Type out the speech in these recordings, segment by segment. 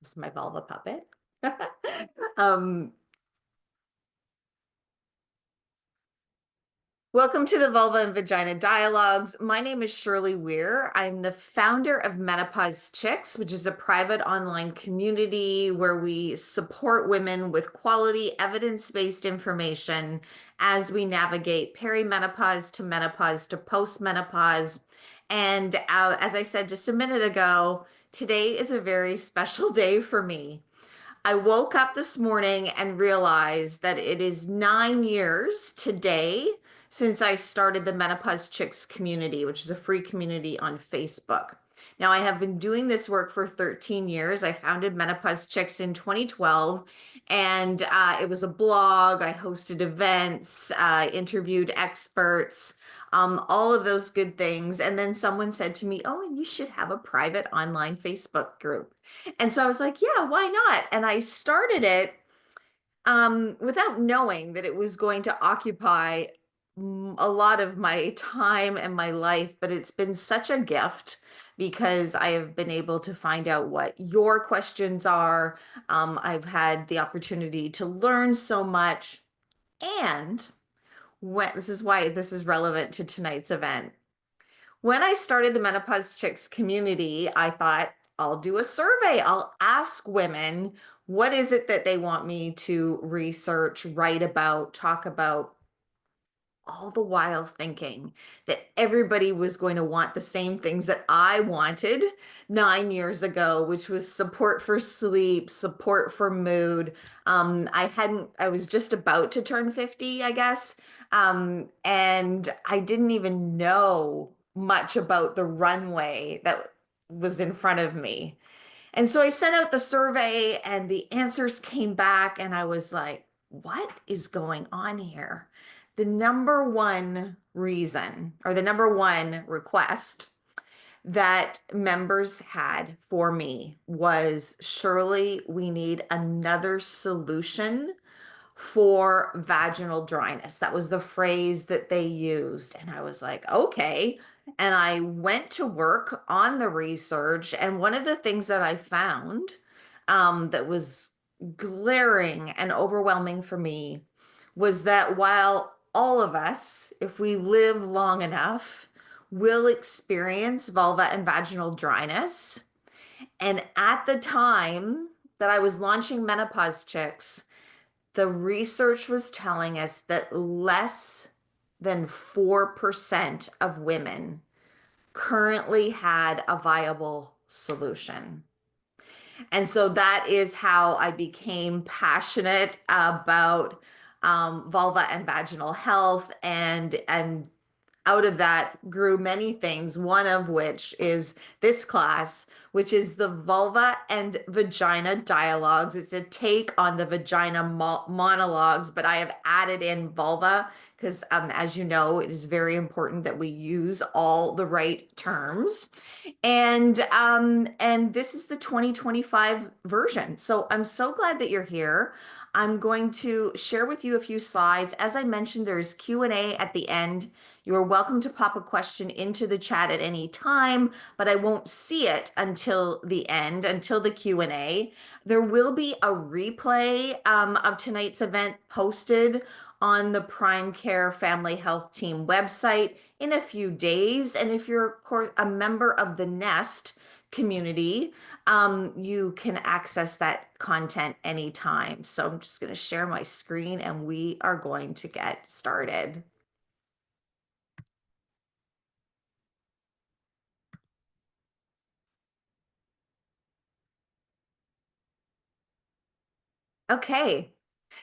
This is my vulva puppet. Um, Welcome to the Vulva and Vagina Dialogues. My name is Shirley Weir. I'm the founder of Menopause Chicks, which is a private online community where we support women with quality, evidence-based information as we navigate perimenopause to menopause to postmenopause. And as I said just a minute ago, today is a very special day for me. I woke up this morning and realized that it is 9 years today since I started the Menopause Chicks community, which is a free community on Facebook. Now, I have been doing this work for 13 years. I founded Menopause Chicks in 2012, and it was a blog. I hosted events, interviewed experts, all of those good things. And then someone said to me, "Oh, and you should have a private online Facebook group." And so I was like, yeah, why not? And I started it without knowing that it was going to occupy a lot of my time and my life, but it's been such a gift because I have been able to find out what your questions are. I've had the opportunity to learn so much. And this is why this is relevant to tonight's event. When I started the Menopause Chicks community, I thought I'll do a survey. I'll ask women what is it that they want me to research, write about, talk about, all the while thinking that everybody was going to want the same things that I wanted 9 years ago, which was support for sleep, support for mood. I was just about to turn 50, I guess. And I didn't even know much about the runway that was in front of me. And so I sent out the survey and the answers came back, and I was like, what is going on here? The number one reason or the number one request that members had for me was, "Shirley, we need another solution for vaginal dryness." That was the phrase that they used. And I was like, okay. And I went to work on the research. And one of the things that I found that was glaring and overwhelming for me was that while all of us, if we live long enough, will experience vulva and vaginal dryness. And at the time that I was launching Menopause Chicks, the research was telling us that less than 4% of women currently had a viable solution. And so that is how I became passionate about vulva and vaginal health, and out of that grew many things, one of which is this class, which is the Vulva and Vagina Dialogues. It's a take on the vagina monologues, but I have added in vulva because, as you know, it is very important that we use all the right terms. And this is the 2025 version. So I'm so glad that you're here. I'm going to share with you a few slides. As I mentioned, there's Q&A at the end. You are welcome to pop a question into the chat at any time, but I won't see it until the end, until the Q&A. There will be a replay of tonight's event posted on the Prime Care Family Health Team website in a few days. And if you're, of course, a member of the Nest community, you can access that content anytime. So I'm just going to share my screen and we are going to get started. Okay.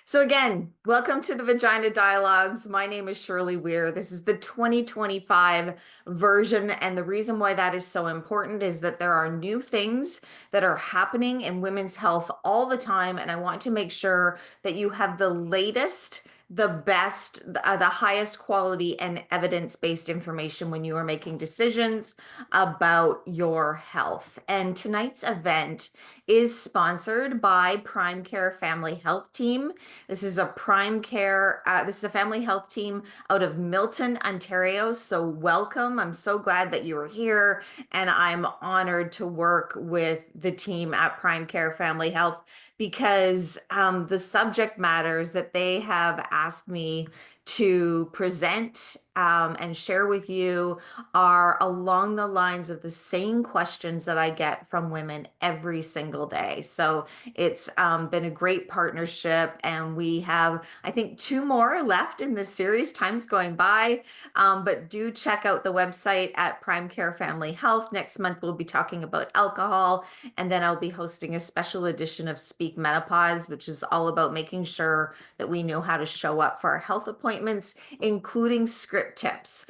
So again, welcome to the Vagina Dialogues. My name is Shirley Weir. This is the 2025 version. And the reason why that is so important is that there are new things that are happening in women's health all the time. And I want to make sure that you have the latest the highest quality and evidence-based information when you are making decisions about your health. And tonight's event is sponsored by Prime Care Family Health Team. This is a family health team out of Milton, Ontario. So welcome. I'm so glad that you are here, and I'm honored to work with the team at Prime Care Family Health because the subject matters that they have asked me to present and share with you are along the lines of the same questions that I get from women every single day. So it's been a great partnership, and we have, I think, two more left in this series. Time's going by, but do check out the website at Prime Care Family Health. Next month, we'll be talking about alcohol, and then I'll be hosting a special edition of Speak Menopause, which is all about making sure that we know how to show up for our health appointments, including script tips,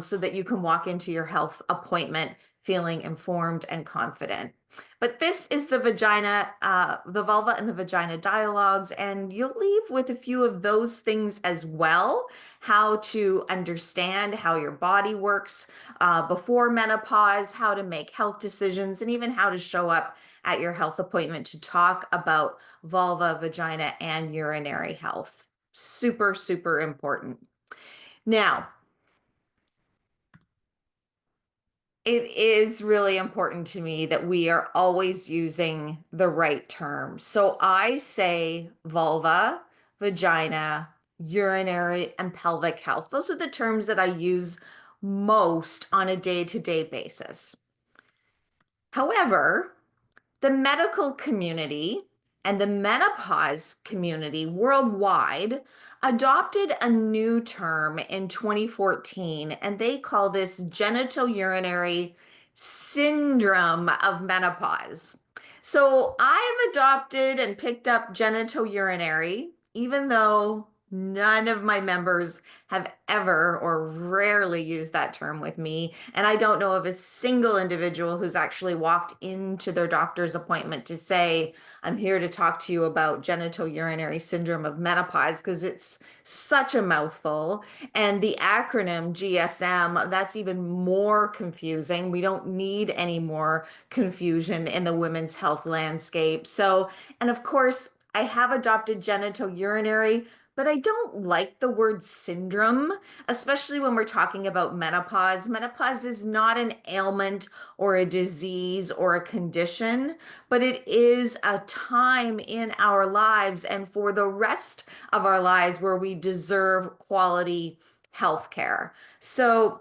so that you can walk into your health appointment feeling informed and confident. But this is the vulva and the vagina dialogues, and you'll leave with a few of those things as well. How to understand how your body works before menopause, how to make health decisions, and even how to show up at your health appointment to talk about vulva, vagina, and urinary health. Super, super important. Now, it is really important to me that we are always using the right terms. So I say vulva, vagina, urinary, and pelvic health. Those are the terms that I use most on a day-to-day basis. However, the medical community and the menopause community worldwide adopted a new term in 2014, and they call this genitourinary syndrome of menopause. So I've adopted and picked up genitourinary, even though none of my members have ever or rarely used that term with me. And I don't know of a single individual who's actually walked into their doctor's appointment to say, I'm here to talk to you about genitourinary syndrome of menopause, because it's such a mouthful. And the acronym GSM, that's even more confusing. We don't need any more confusion in the women's health landscape. So, and of course, I have adopted genitourinary, but I don't like the word syndrome, especially when we're talking about menopause. Menopause is not an ailment or a disease or a condition, but it is a time in our lives and for the rest of our lives where we deserve quality health care. So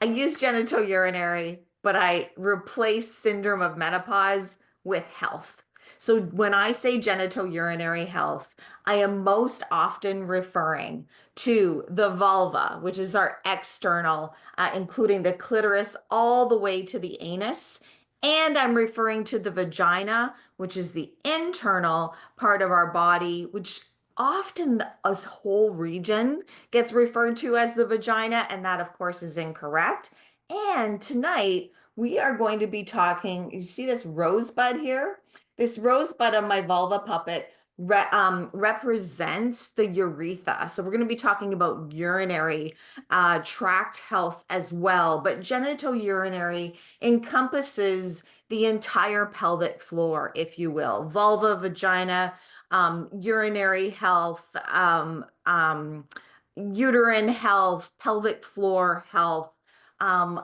I use genitourinary, but I replace syndrome of menopause with health. So when I say genitourinary health, I am most often referring to the vulva, which is our external, including the clitoris all the way to the anus. And I'm referring to the vagina, which is the internal part of our body, which often a whole region gets referred to as the vagina, and that, of course, is incorrect. And tonight, we are going to be talking. You see this rosebud here? This rosebud on my vulva puppet represents the urethra. So we're going to be talking about urinary tract health as well. But genitourinary encompasses the entire pelvic floor, if you will, vulva, vagina, urinary health, uterine health, pelvic floor health.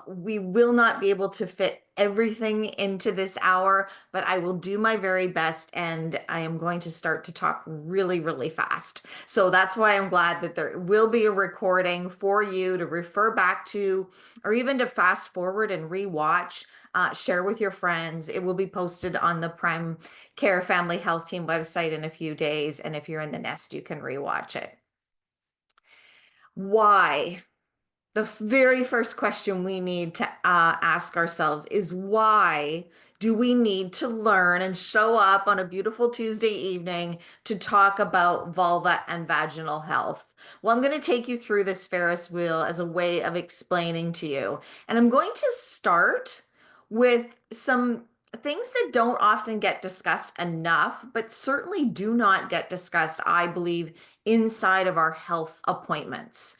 We will not be able to fit everything into this hour, but I will do my very best, and I am going to start to talk really, really fast. So that's why I'm glad that there will be a recording for you to refer back to, or even to fast forward and rewatch. Share with your friends. It will be posted on the Prime Care Family Health Team website in a few days, and if you're in the nest, you can rewatch it. Why? The very first question we need to ask ourselves is, why do we need to learn and show up on a beautiful Tuesday evening to talk about vulva and vaginal health? Well, I'm going to take you through this Ferris wheel as a way of explaining to you. And I'm going to start with some things that don't often get discussed enough, but certainly do not get discussed, I believe, inside of our health appointments.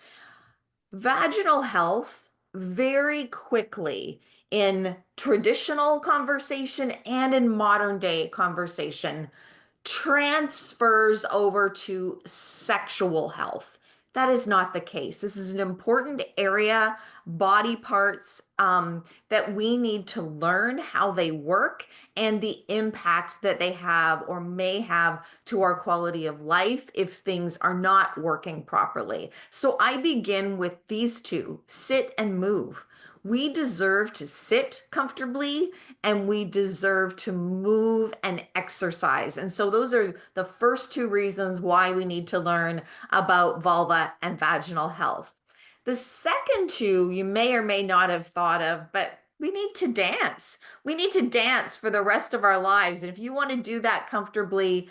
Vaginal health very quickly in traditional conversation and in modern day conversation transfers over to sexual health. That is not the case. This is an important area, body parts that we need to learn how they work and the impact that they have or may have to our quality of life if things are not working properly. So I begin with these two, sit and move. We deserve to sit comfortably and we deserve to move and exercise. And so those are the first two reasons why we need to learn about vulva and vaginal health. The second two you may or may not have thought of, but we need to dance. We need to dance for the rest of our lives. And if you want to do that comfortably,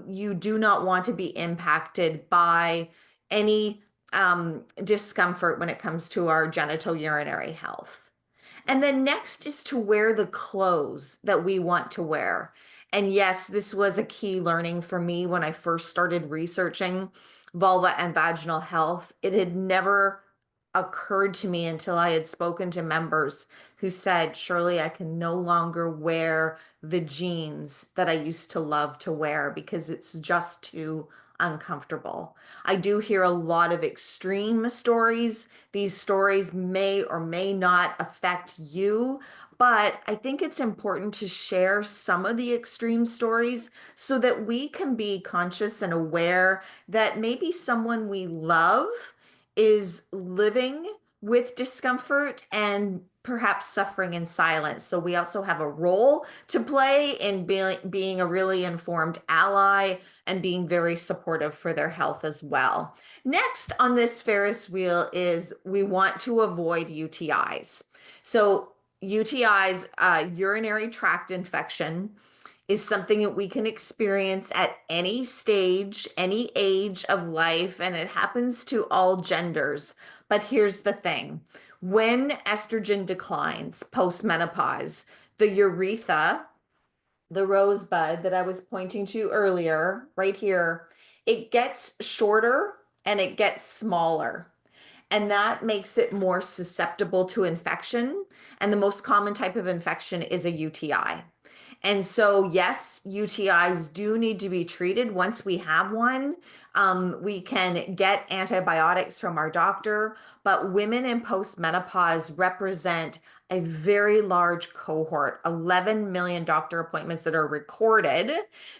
you do not want to be impacted by any discomfort when it comes to our genital urinary health. And then next is to wear the clothes that we want to wear. And yes, this was a key learning for me when I first started researching vulva and vaginal health. It had never occurred to me until I had spoken to members who said, Shirley, I can no longer wear the jeans that I used to love to wear because it's just too uncomfortable. I do hear a lot of extreme stories. These stories may or may not affect you, but I think it's important to share some of the extreme stories so that we can be conscious and aware that maybe someone we love is living with discomfort and perhaps suffering in silence. So we also have a role to play in being a really informed ally and being very supportive for their health as well. Next on this Ferris wheel is we want to avoid UTIs. So UTIs, urinary tract infection, is something that we can experience at any stage, any age of life, and it happens to all genders. But here's the thing. When estrogen declines post-menopause, the urethra, the rosebud that I was pointing to earlier, right here, it gets shorter and it gets smaller. And that makes it more susceptible to infection. And the most common type of infection is a UTI. And so, yes, UTIs do need to be treated once we have one. We can get antibiotics from our doctor, but women in postmenopause represent a very large cohort, 11 million doctor appointments that are recorded.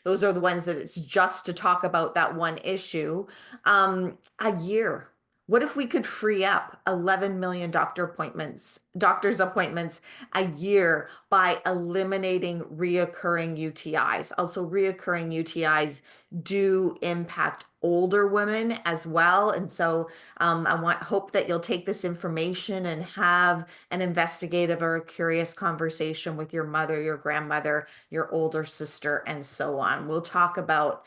Those are the ones that it's just to talk about that one issue a year. What if we could free up 11 million doctor's appointments a year by eliminating reoccurring UTIs? Also, reoccurring UTIs do impact older women as well. And so hope that you'll take this information and have an investigative or a curious conversation with your mother, your grandmother, your older sister, and so on. We'll talk about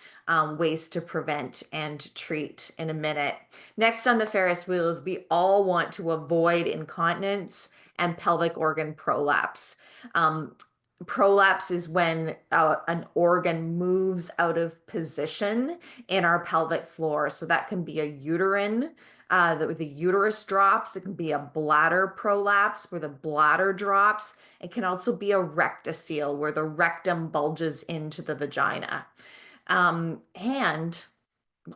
ways to prevent and treat in a minute. Next on the Ferris wheel is we all want to avoid incontinence and pelvic organ prolapse. Prolapse is when an organ moves out of position in our pelvic floor. So that can be a uterine, the uterus drops. It can be a bladder prolapse where the bladder drops. It can also be a rectocele where the rectum bulges into the vagina. And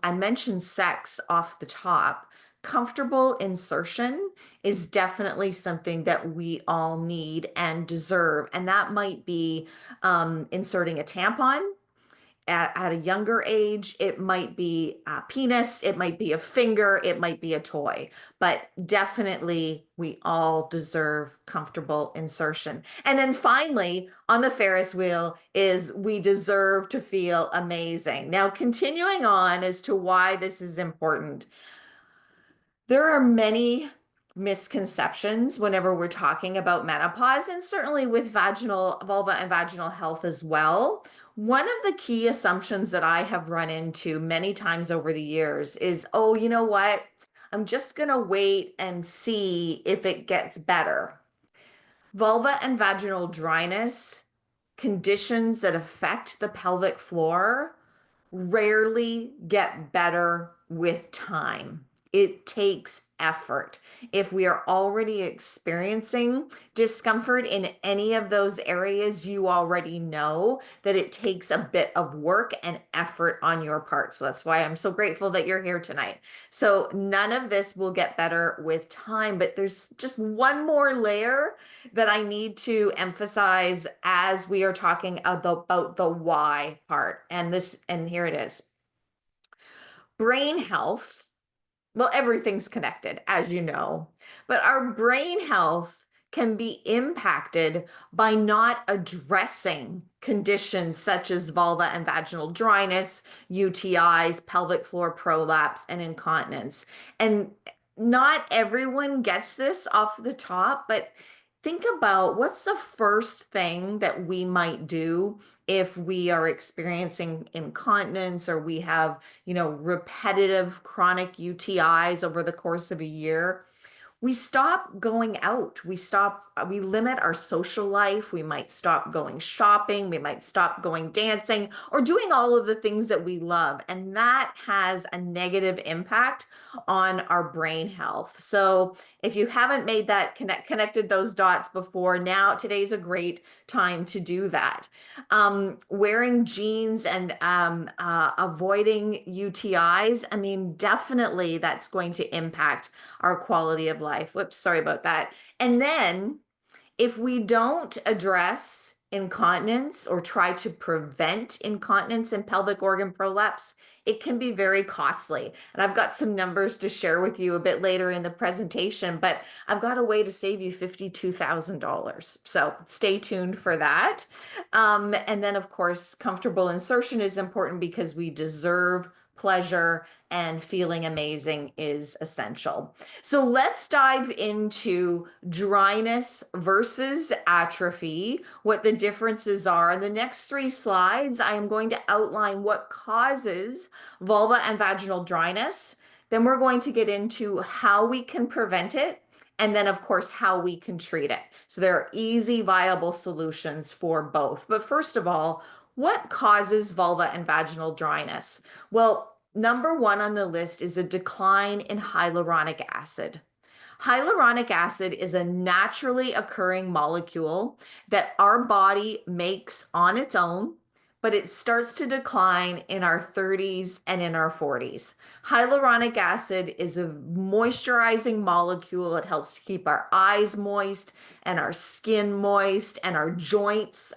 I mentioned sex off the top. Comfortable insertion is definitely something that we all need and deserve. And that might be inserting a tampon at a younger age. It might be a penis, it might be a finger, it might be a toy, but definitely we all deserve comfortable insertion. And then finally, on the Ferris wheel is we deserve to feel amazing. Now, continuing on as to why this is important. There are many misconceptions whenever we're talking about menopause, and certainly with vulva and vaginal health as well. One of the key assumptions that I have run into many times over the years is, oh, you know what? I'm just going to wait and see if it gets better. Vulva and vaginal dryness conditions that affect the pelvic floor rarely get better with time. It takes effort. If we are already experiencing discomfort in any of those areas, you already know that it takes a bit of work and effort on your part. So that's why I'm so grateful that you're here tonight. So none of this will get better with time, but there's just one more layer that I need to emphasize as we are talking about the why part. And here it is. Brain health, well, everything's connected, as you know, but our brain health can be impacted by not addressing conditions such as vulva and vaginal dryness, UTIs, pelvic floor prolapse, and incontinence. And not everyone gets this off the top, but think about what's the first thing that we might do if we are experiencing incontinence or we have, repetitive chronic UTIs over the course of a year. We stop going out. We limit our social life. We might stop going shopping. We might stop going dancing or doing all of the things that we love. And that has a negative impact on our brain health. So if you haven't made that connected those dots before, now today's a great time to do that. Wearing jeans and avoiding UTIs, I mean, definitely that's going to impact our quality of life. Whoops, sorry about that. And then if we don't address incontinence or try to prevent incontinence and pelvic organ prolapse, it can be very costly. And I've got some numbers to share with you a bit later in the presentation, but I've got a way to save you $52,000. So stay tuned for that. And then, of course, comfortable insertion is important because we deserve pleasure and feeling amazing is essential. So let's dive into dryness versus atrophy, what the differences are. In the next 3 slides, I am going to outline what causes vulva and vaginal dryness. Then we're going to get into how we can prevent it. And then, of course, how we can treat it. So there are easy, viable solutions for both. But first of all, what causes vulva and vaginal dryness? Well, number one on the list is a decline in hyaluronic acid. Hyaluronic acid is a naturally occurring molecule that our body makes on its own, but it starts to decline in our 30s and in our 40s. Hyaluronic acid is a moisturizing molecule. It helps to keep our eyes moist and our skin moist and our joints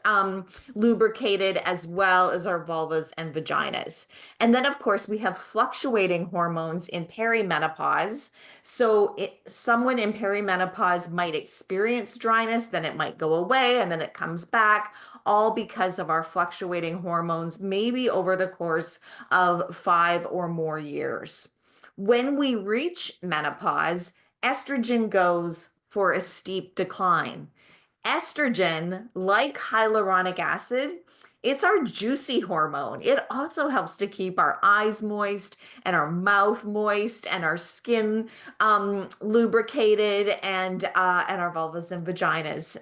lubricated, as well as our vulvas and vaginas. And then, of course, we have fluctuating hormones in perimenopause. So someone in perimenopause might experience dryness, then it might go away, and then it comes back, all because of our fluctuating hormones, maybe over the course of 5 or more years. When we reach menopause, estrogen goes for a steep decline. Estrogen, like hyaluronic acid, it's our juicy hormone. It also helps to keep our eyes moist and our mouth moist and our skin lubricated and our vulvas and vaginas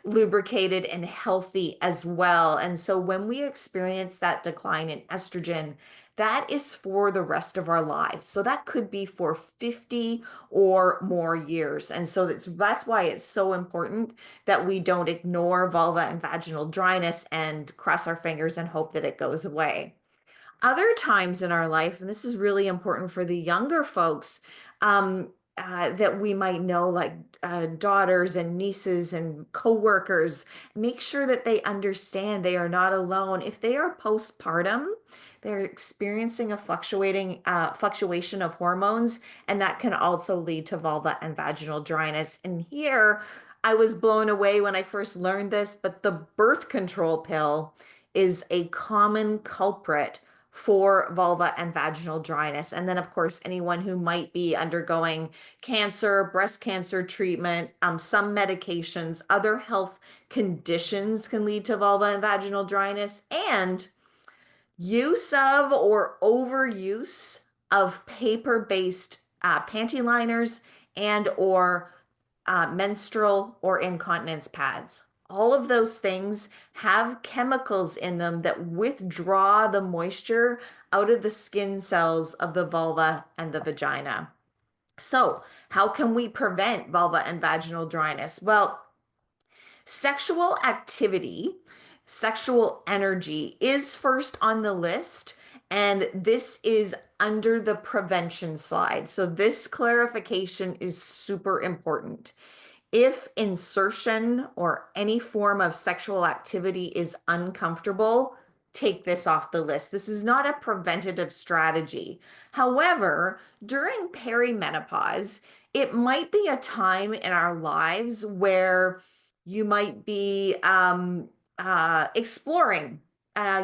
lubricated and healthy as well. And so when we experience that decline in estrogen, that is for the rest of our lives. So that could be for 50 or more years. And so that's why it's so important that we don't ignore vulva and vaginal dryness and cross our fingers and hope that it goes away. Other times in our life, and this is really important for the younger folks, that we might know, like daughters and nieces and coworkers, make sure that they understand they are not alone. If they are postpartum, they're experiencing a fluctuation of hormones, and that can also lead to vulva and vaginal dryness. And here, I was blown away when I first learned this, but the birth control pill is a common culprit for vulva and vaginal dryness. And then, of course, anyone who might be undergoing cancer, breast cancer treatment, some medications, other health conditions can lead to vulva and vaginal dryness, and use of or overuse of paper-based panty liners and or menstrual or incontinence pads. All of those things have chemicals in them that withdraw the moisture out of the skin cells of the vulva and the vagina. So, how can we prevent vulva and vaginal dryness? Well, sexual activity, sexual energy is first on the list, and this is under the prevention slide. So, this clarification is super important. If insertion or any form of sexual activity is uncomfortable, take this off the list. This is not a preventative strategy. However, during perimenopause, it might be a time in our lives where you might be exploring.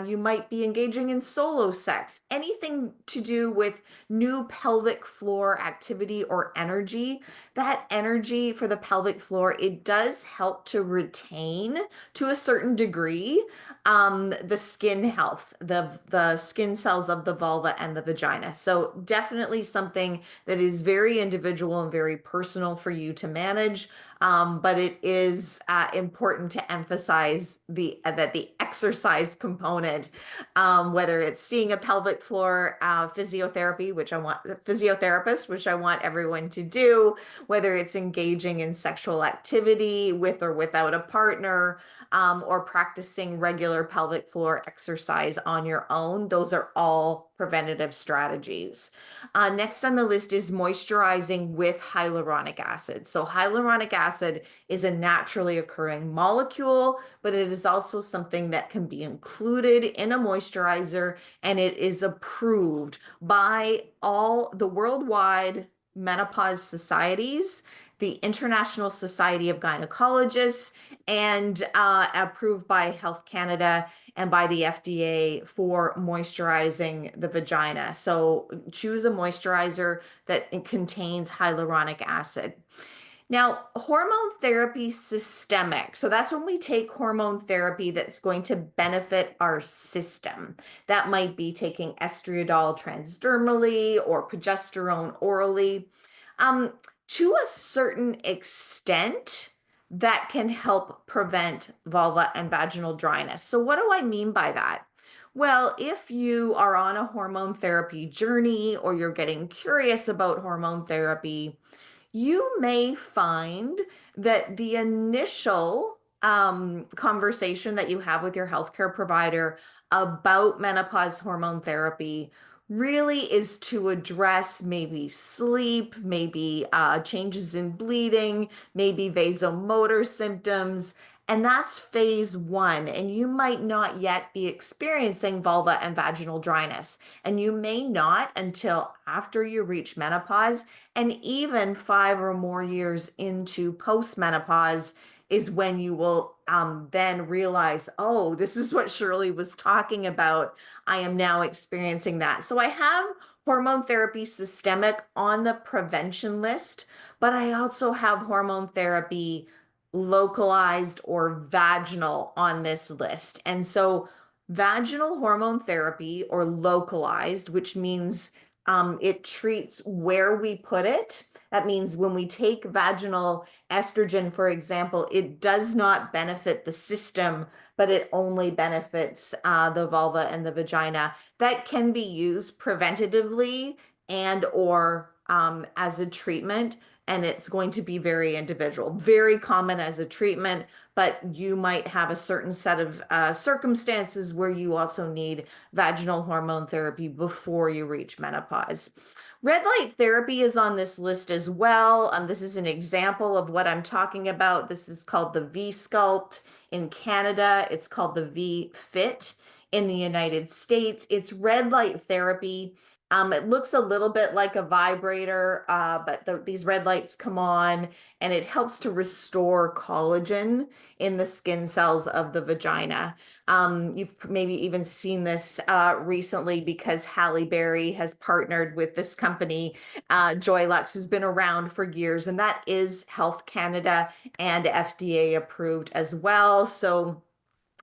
You might be engaging in solo sex, anything to do with new pelvic floor activity or energy. That energy for the pelvic floor, it does help to retain to a certain degree the skin health, the skin cells of the vulva and the vagina. So definitely something that is very individual and very personal for you to manage. But it is important to emphasize that the exercise component, whether it's seeing a pelvic floor physiotherapy, which I want physiotherapist, which I want everyone to do, whether it's engaging in sexual activity with or without a partner, or practicing regular pelvic floor exercise on your own. Those are all preventative strategies. Next on the list is moisturizing with hyaluronic acid. So hyaluronic acid is a naturally occurring molecule, but it is also something that can be included in a moisturizer, and it is approved by all the worldwide menopause societies, the International Society of Gynecologists, and approved by Health Canada and by the FDA for moisturizing the vagina. So choose a moisturizer that contains hyaluronic acid. Now, hormone therapy systemic. So that's when we take hormone therapy that's going to benefit our system. That might be taking estriadol transdermally or progesterone orally. To a certain extent, that can help prevent vulva and vaginal dryness. So what do I mean by that? Well, if you are on a hormone therapy journey or you're getting curious about hormone therapy, you may find that the initial conversation that you have with your healthcare provider about menopause hormone therapy really is to address maybe sleep, maybe changes in bleeding, maybe vasomotor symptoms. And that's phase one. And you might not yet be experiencing vulva and vaginal dryness. And you may not until after you reach menopause. And even 5 or more years into postmenopause is when you will then realize, oh, this is what Shirley was talking about. I am now experiencing that. So I have hormone therapy systemic on the prevention list, but I also have hormone therapy localized or vaginal on this list. And so vaginal hormone therapy or localized, which means it treats where we put it. That means when we take vaginal estrogen, for example, it does not benefit the system, but it only benefits the vulva and the vagina. That can be used preventatively and or as a treatment, and it's going to be very individual. Very common as a treatment, but you might have a certain set of circumstances where you also need vaginal hormone therapy before you reach menopause. Red light therapy is on this list as well. This is an example of what I'm talking about. This is called the V-Sculpt in Canada. It's called the V-Fit in the United States. It's red light therapy. It looks a little bit like a vibrator, but these red lights come on and it helps to restore collagen in the skin cells of the vagina. You've maybe even seen this recently because Halle Berry has partnered with this company, Joylux, who's been around for years, and that is Health Canada and FDA approved as well. So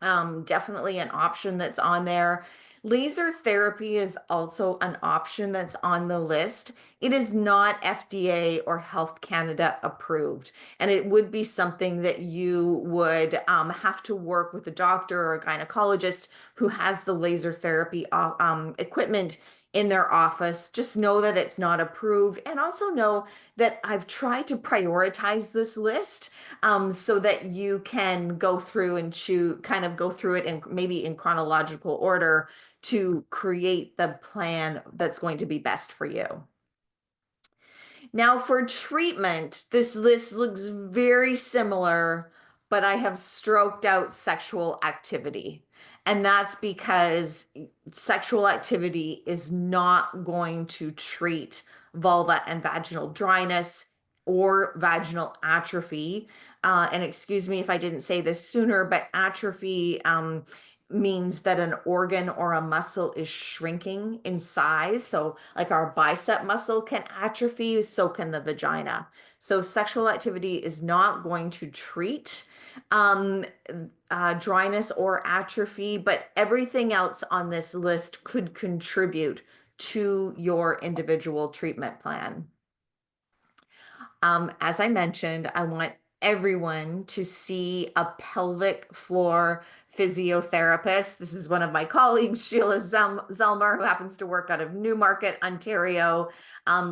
definitely an option that's on there. Laser therapy is also an option that's on the list. It is not FDA or Health Canada approved, and it would be something that you would have to work with a doctor or a gynecologist who has the laser therapy equipment in their office. Just know that it's not approved, and also know that I've tried to prioritize this list so that you can go through and kind of go through it and maybe in chronological order to create the plan that's going to be best for you. Now, for treatment, this list looks very similar, but I have stroked out sexual activity. And that's because sexual activity is not going to treat vulva and vaginal dryness or vaginal atrophy. And excuse me if I didn't say this sooner, but atrophy means that an organ or a muscle is shrinking in size. So, like our bicep muscle can atrophy, so can the vagina. So, sexual activity is not going to treat um, dryness or atrophy, but everything else on this list could contribute to your individual treatment plan. As I mentioned, I want everyone to see a pelvic floor physiotherapist. This is one of my colleagues, Sheila Zelmer, who happens to work out of Newmarket, Ontario.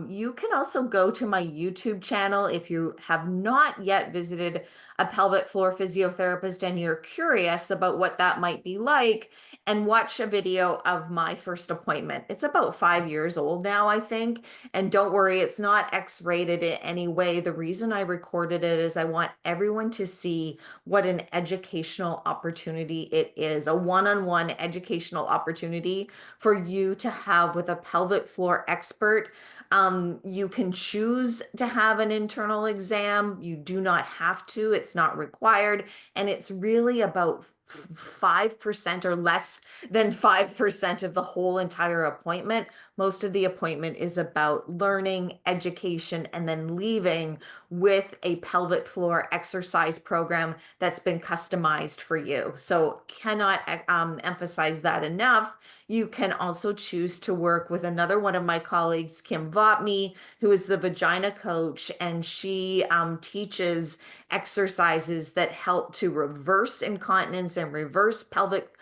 You can also go to my YouTube channel if you have not yet visited a pelvic floor physiotherapist and you're curious about what that might be like, and watch a video of my first appointment. It's about 5 years old now, I think. And don't worry, it's not X-rated in any way. The reason I recorded it is I want everyone to see what an educational opportunity it is, a one-on-one educational opportunity for you to have with a pelvic floor expert. You can choose to have an internal exam. You do not have to, it's not required. And it's really about 5% or less than 5% of the whole entire appointment. Most of the appointment is about learning, education, and then leaving with a pelvic floor exercise program that's been customized for you. So cannot emphasize that enough. You can also choose to work with another one of my colleagues, Kim Votme, who is the vagina coach, and she teaches exercises that help to reverse incontinence and reverse pelvic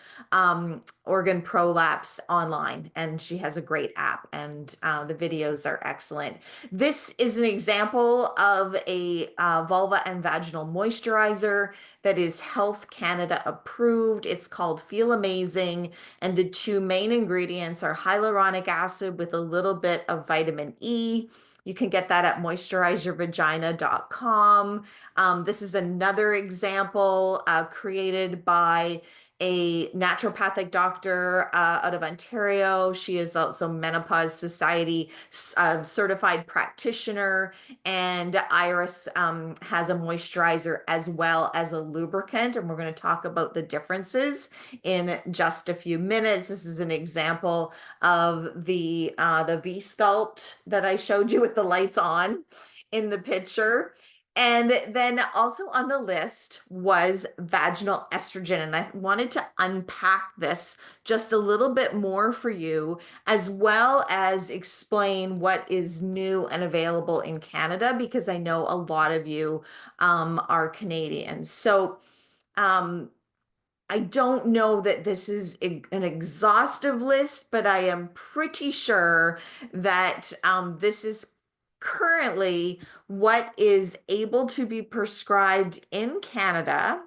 organ prolapse online. And she has a great app, and the videos are excellent. This is an example of a vulva and vaginal moisturizer that is Health Canada approved. It's called Feel Amazing, and the two main ingredients are hyaluronic acid with a little bit of vitamin E. You can get that at moisturizeyourvagina.com. This is another example created by a naturopathic doctor out of Ontario. She is also Menopause Society certified practitioner, and Iris has a moisturizer as well as a lubricant, and we're going to talk about the differences in just a few minutes. This is an example of the V-Sculpt that I showed you with the lights on in the picture. And then also on the list was vaginal estrogen. And I wanted to unpack this just a little bit more for you, as well as explain what is new and available in Canada, because I know a lot of you are Canadians. So I don't know that this is an exhaustive list, but I am pretty sure that this is currently what is able to be prescribed in Canada,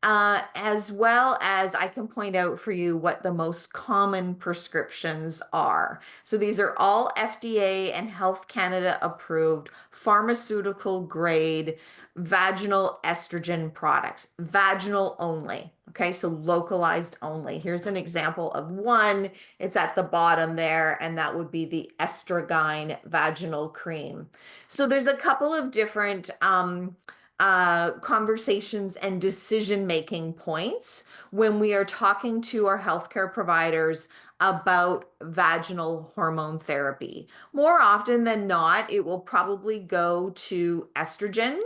as well as I can point out for you what the most common prescriptions are. So these are all FDA and Health Canada approved pharmaceutical grade vaginal estrogen products, vaginal only. Okay, so localized only. Here's an example of one. It's at the bottom there, and that would be the Estrogyne vaginal cream. So there's a couple of different conversations and decision-making points when we are talking to our healthcare providers about vaginal hormone therapy. More often than not, it will probably go to estrogen.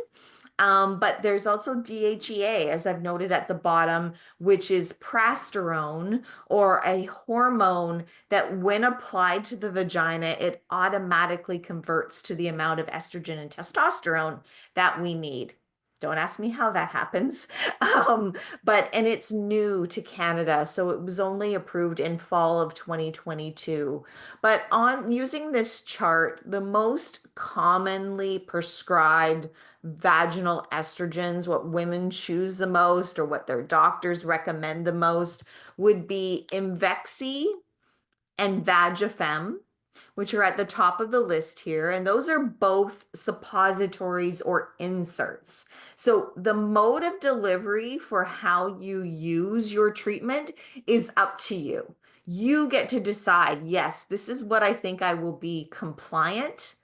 But there's also DHEA, as I've noted at the bottom, which is prasterone or a hormone that when applied to the vagina, it automatically converts to the amount of estrogen and testosterone that we need. Don't ask me how that happens. Um, and it's new to Canada, so it was only approved in fall of 2022. But on using this chart, the most commonly prescribed vaginal estrogens, what women choose the most or what their doctors recommend the most, would be Imvexi and Vagifem, which are at the top of the list here. And those are both suppositories or inserts. So the mode of delivery for how you use your treatment is up to you. You get to decide, yes, this is what I think I will be compliant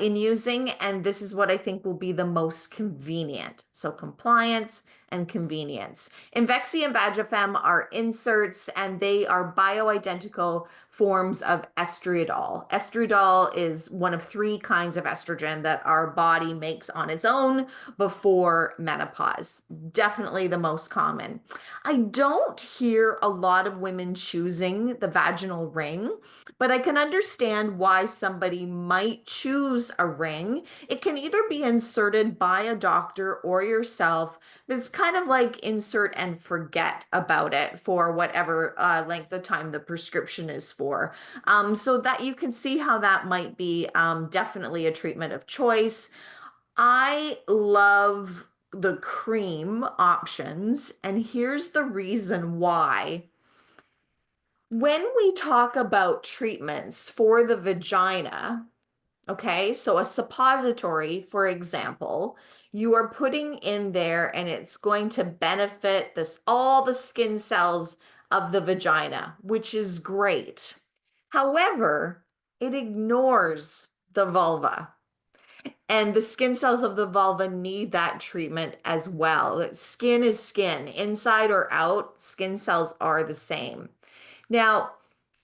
in using, and this is what I think will be the most convenient. So compliance and convenience. Imvexi and Vagifem are inserts, and they are bioidentical forms of estriadol. Estriadol is one of three kinds of estrogen that our body makes on its own before menopause. Definitely the most common. I don't hear a lot of women choosing the vaginal ring, but I can understand why somebody might choose a ring. It can either be inserted by a doctor or yourself, but it's kind of like insert and forget about it for whatever length of time the prescription is for. So that you can see how that might be definitely a treatment of choice. I love the cream options, and here's the reason why. When we talk about treatments for the vagina, okay, so a suppository, for example, you are putting in there and it's going to benefit this all the skin cells of the vagina, which is great. However, it ignores the vulva. And the skin cells of the vulva need that treatment as well. Skin is skin, inside or out, skin cells are the same. Now,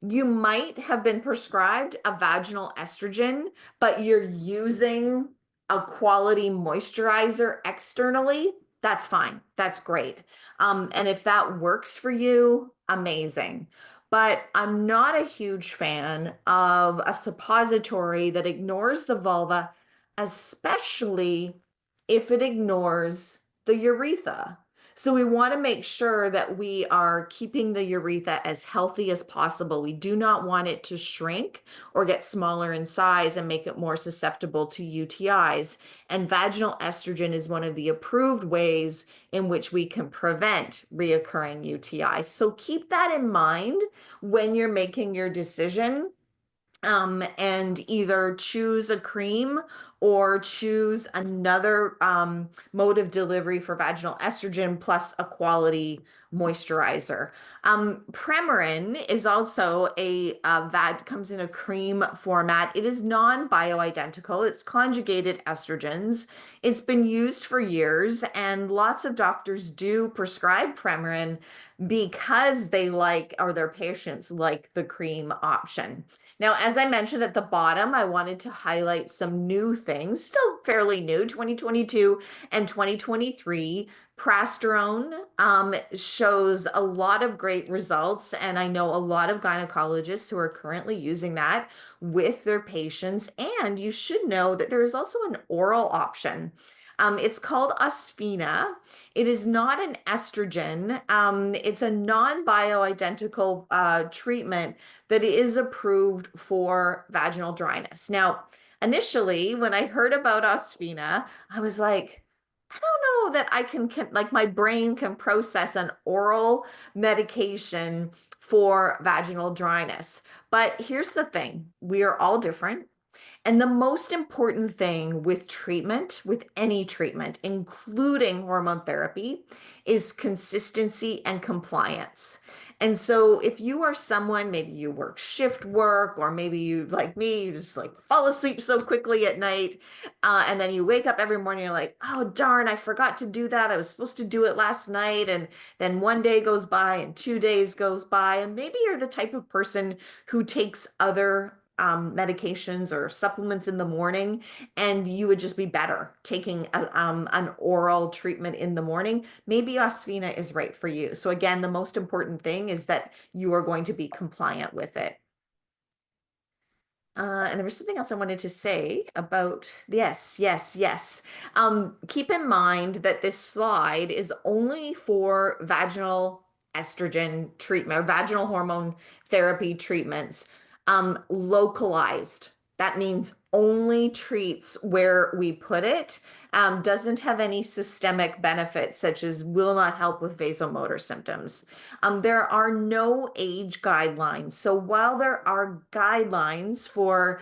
you might have been prescribed a vaginal estrogen, but you're using a quality moisturizer externally. That's fine. That's great. And if that works for you, amazing. But I'm not a huge fan of a suppository that ignores the vulva, especially if it ignores the urethra. So we want to make sure that we are keeping the urethra as healthy as possible. We do not want it to shrink or get smaller in size and make it more susceptible to UTIs. And vaginal estrogen is one of the approved ways in which we can prevent reoccurring UTIs. So keep that in mind when you're making your decision. And either choose a cream or choose another mode of delivery for vaginal estrogen plus a quality moisturizer. Premarin is also a comes in a cream format. It is non-bioidentical. It's conjugated estrogens. It's been used for years, and lots of doctors do prescribe Premarin because they like, or their patients like, the cream option. Now, as I mentioned at the bottom, I wanted to highlight some new things, still fairly new, 2022 and 2023. Prasterone shows a lot of great results, and I know a lot of gynecologists who are currently using that with their patients. And you should know that there is also an oral option. It's called Osphena. It is not an estrogen. It's a non-bioidentical treatment that is approved for vaginal dryness. Now, initially, when I heard about Osphena, I was like, I don't know that I can like my brain can process an oral medication for vaginal dryness. But here's the thing, we are all different. And the most important thing with treatment, with any treatment, including hormone therapy, is consistency and compliance. And so if you are someone, maybe you work shift work, or maybe you, like me, you just like fall asleep so quickly at night, and then you wake up every morning, you're like, oh, darn, I forgot to do that. I was supposed to do it last night. And then one day goes by and 2 days goes by. And maybe you're the type of person who takes other medications or supplements in the morning, and you would just be better taking an oral treatment in the morning, maybe Osphina is right for you. So again, the most important thing is that you are going to be compliant with it. And there was something else I wanted to say about, yes, yes, yes. Keep in mind that this slide is only for vaginal estrogen treatment or vaginal hormone therapy treatments, localized. That means only treats where we put it, doesn't have any systemic benefits, such as will not help with vasomotor symptoms. There are no age guidelines. So while there are guidelines for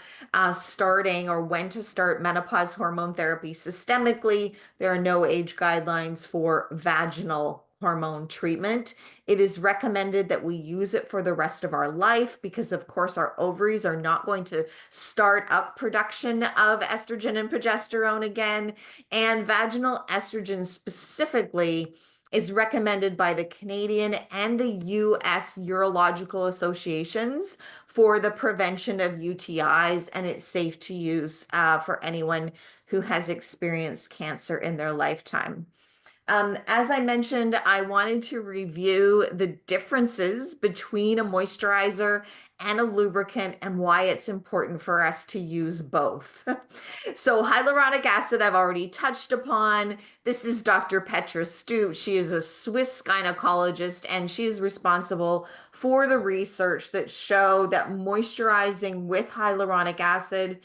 starting or when to start menopause hormone therapy systemically, there are no age guidelines for vaginal hormone treatment. It is recommended that we use it for the rest of our life because, of course, our ovaries are not going to start up production of estrogen and progesterone again. And vaginal estrogen specifically is recommended by the Canadian and the US Urological Associations for the prevention of UTIs, and it's safe to use for anyone who has experienced cancer in their lifetime. As I mentioned, I wanted to review the differences between a moisturizer and a lubricant and why it's important for us to use both. So hyaluronic acid, I've already touched upon. This is Dr. Petra Stoop. She is a Swiss gynecologist, and she is responsible for the research that show that moisturizing with hyaluronic acid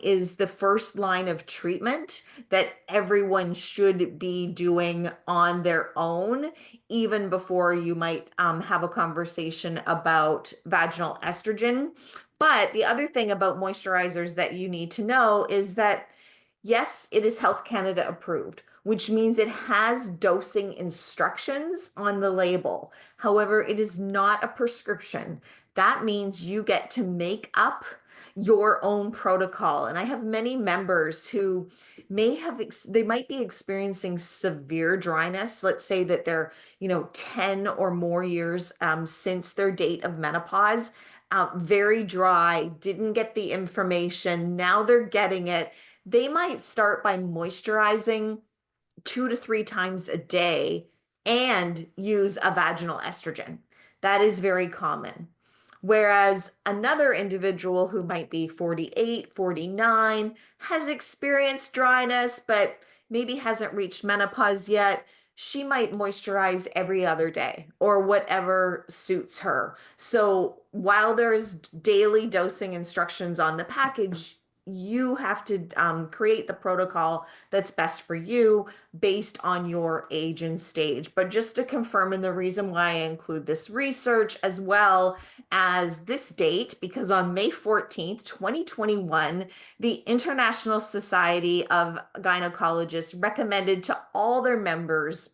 is the first line of treatment that everyone should be doing on their own, even before you might have a conversation about vaginal estrogen. But the other thing about moisturizers that you need to know is that, yes, it is Health Canada approved, which means it has dosing instructions on the label. However, it is not a prescription. That means you get to make up your own protocol. And I have many members who they might be experiencing severe dryness. Let's say that they're, 10 or more years since their date of menopause, very dry, didn't get the information. Now they're getting it. They might start by moisturizing 2 to 3 times a day and use a vaginal estrogen. That is very common. Whereas another individual who might be 48, 49, has experienced dryness, but maybe hasn't reached menopause yet, she might moisturize every other day or whatever suits her. So while there's daily dosing instructions on the package, you have to create the protocol that's best for you based on your age and stage. But just to confirm, and the reason why I include this research as well as this date, because on May 14th, 2021, the International Society of Gynecologists recommended to all their members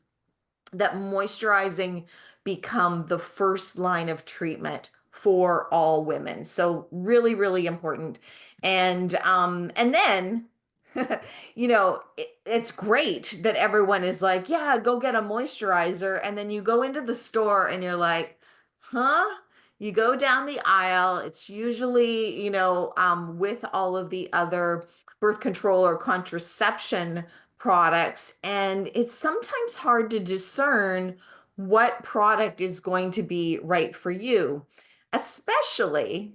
that moisturizing become the first line of treatment for all women. So really, really important. And then it's great that everyone is like, yeah, go get a moisturizer. And then you go into the store and you're like, huh? You go down the aisle. It's usually, with all of the other birth control or contraception products. And it's sometimes hard to discern what product is going to be right for you, especially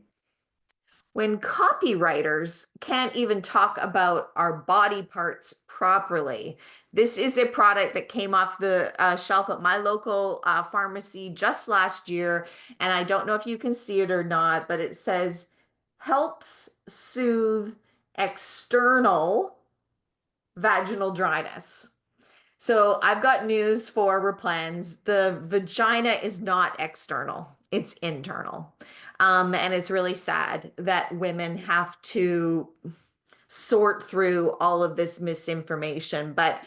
when copywriters can't even talk about our body parts properly. This is a product that came off the shelf at my local pharmacy just last year, and I don't know if you can see it or not, but it says helps soothe external vaginal dryness. So I've got news for Replens. The vagina is not external, it's internal. And it's really sad that women have to sort through all of this misinformation. But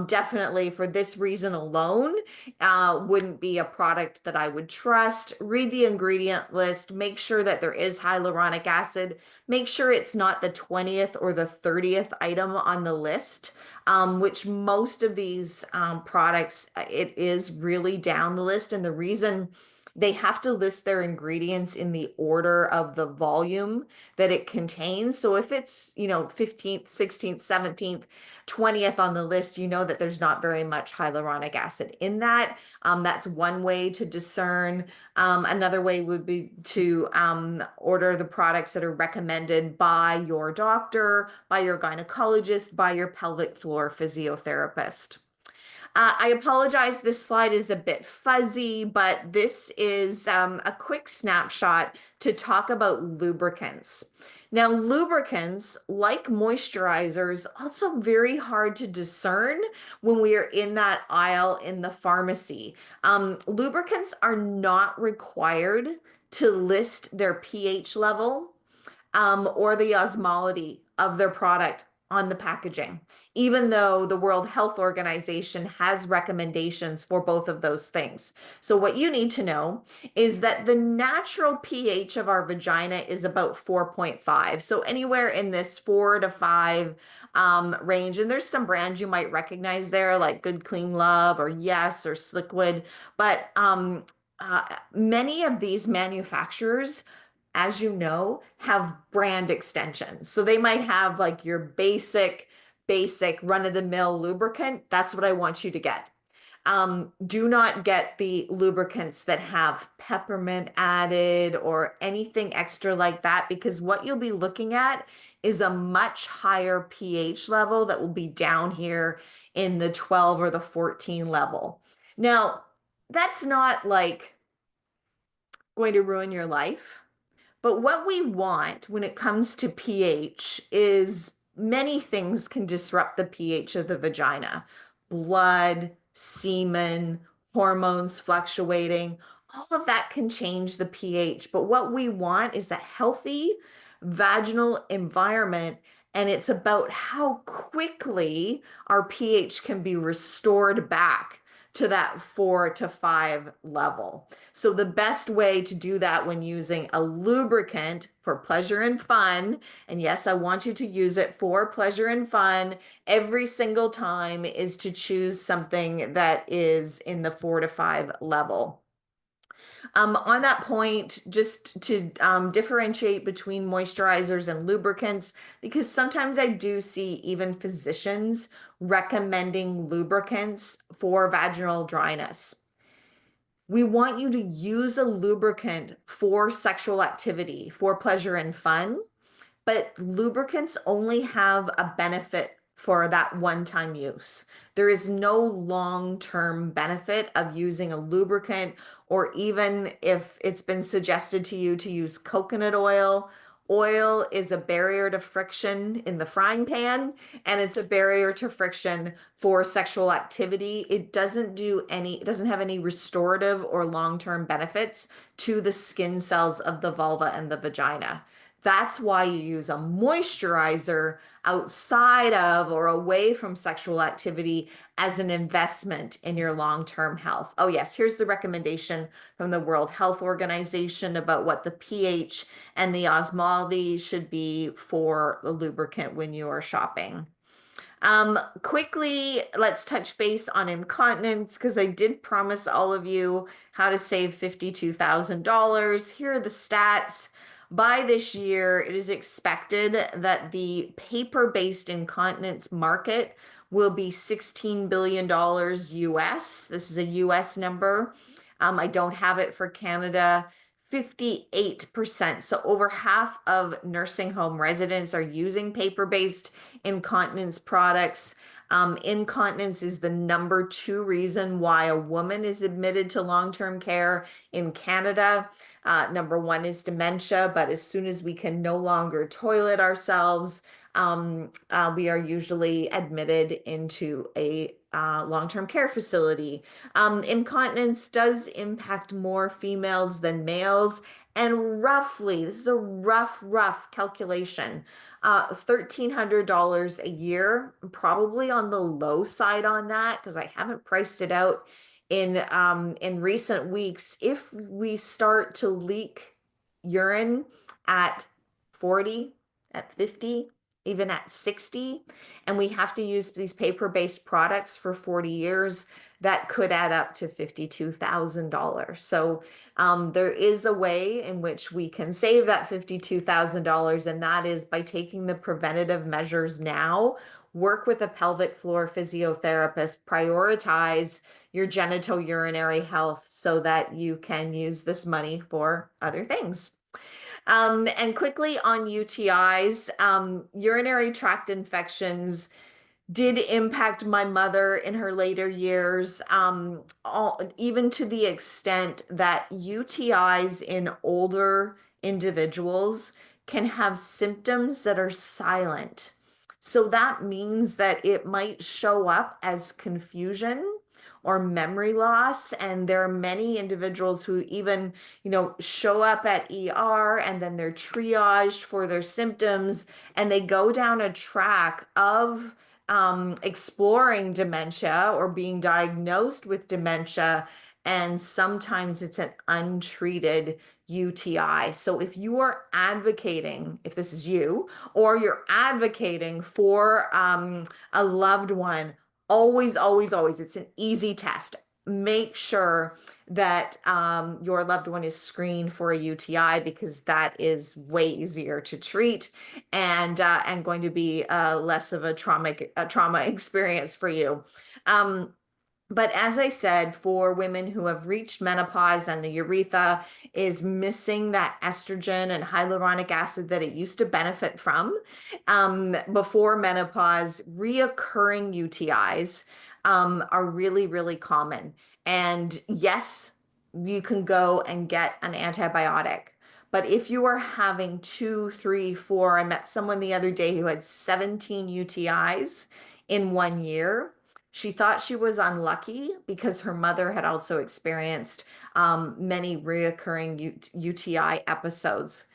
definitely for this reason alone, wouldn't be a product that I would trust. Read the ingredient list, make sure that there is hyaluronic acid, make sure it's not the 20th or the 30th item on the list, which most of these products, it is really down the list. And the reason they have to list their ingredients in the order of the volume that it contains. So if it's, 15th, 16th, 17th, 20th on the list, you know that there's not very much hyaluronic acid in that. That's one way to discern. Another way would be to order the products that are recommended by your doctor, by your gynecologist, by your pelvic floor physiotherapist. I apologize, this slide is a bit fuzzy, but this is a quick snapshot to talk about lubricants. Now, lubricants, like moisturizers, also very hard to discern when we are in that aisle in the pharmacy. Lubricants are not required to list their pH level or the osmolality of their product on the packaging, even though the World Health Organization has recommendations for both of those things. So what you need to know is that the natural pH of our vagina is about 4.5. So anywhere in this 4 to 5 range. And there's some brands you might recognize there, like Good Clean Love or Yes or Sliquid. But many of these manufacturers, as you know, have brand extensions. So they might have like your basic run-of-the-mill lubricant. That's what I want you to get. Do not get the lubricants that have peppermint added or anything extra like that, because what you'll be looking at is a much higher pH level that will be down here in the 12 or the 14 level. Now, that's not like going to ruin your life. But what we want when it comes to pH is many things can disrupt the pH of the vagina. Blood, semen, hormones fluctuating, all of that can change the pH. But what we want is a healthy vaginal environment. And it's about how quickly our pH can be restored back to that 4 to 5 level. So the best way to do that when using a lubricant for pleasure and fun, and yes, I want you to use it for pleasure and fun every single time, is to choose something that is in the 4 to 5 level. On that point, just to differentiate between moisturizers and lubricants, because sometimes I do see even physicians recommending lubricants for vaginal dryness. We want you to use a lubricant for sexual activity, for pleasure and fun, but lubricants only have a benefit for that one-time use. There is no long-term benefit of using a lubricant, or even if it's been suggested to you to use coconut oil. Oil is a barrier to friction in the frying pan, and it's a barrier to friction for sexual activity. It doesn't have any restorative or long-term benefits to the skin cells of the vulva and the vagina. That's why you use a moisturizer outside of or away from sexual activity as an investment in your long-term health. Oh, yes, here's the recommendation from the World Health Organization about what the pH and the osmolality should be for the lubricant when you are shopping. Quickly, let's touch base on incontinence, because I did promise all of you how to save $52,000. Here are the stats. By this year, it is expected that the paper-based incontinence market will be $16 billion US. This is a US number. I don't have it for Canada. 58%. So over half of nursing home residents are using paper-based incontinence products. Incontinence is the number 2 reason why a woman is admitted to long-term care in Canada. Number 1 is dementia, but as soon as we can no longer toilet ourselves, we are usually admitted into a long-term care facility. Incontinence does impact more females than males. And roughly, this is a rough calculation, $1,300 a year, probably on the low side on that because I haven't priced it out in recent weeks. If we start to leak urine at 40, at 50, even at 60, and we have to use these paper-based products for 40 years, that could add up to $52,000. So there is a way in which we can save that $52,000, and that is by taking the preventative measures now, work with a pelvic floor physiotherapist, prioritize your genitourinary health so that you can use this money for other things. And quickly on UTIs, urinary tract infections did impact my mother in her later years, even to the extent that UTIs in older individuals can have symptoms that are silent. So that means that it might show up as confusion or memory loss. And there are many individuals who even, show up at ER and then they're triaged for their symptoms and they go down a track of exploring dementia or being diagnosed with dementia. And sometimes it's an untreated UTI. So if you are advocating, if this is you, or you're advocating for a loved one, always, it's an easy test. Make sure that your loved one is screened for a UTI because that is way easier to treat and going to be less of a trauma experience for you. But as I said, for women who have reached menopause and the urethra is missing that estrogen and hyaluronic acid that it used to benefit from before menopause, reoccurring UTIs are really common. And yes, you can go and get an antibiotic. But if you are having 2, 3, 4, I met someone the other day who had 17 UTIs in 1 year. She thought she was unlucky because her mother had also experienced many reoccurring UTI episodes.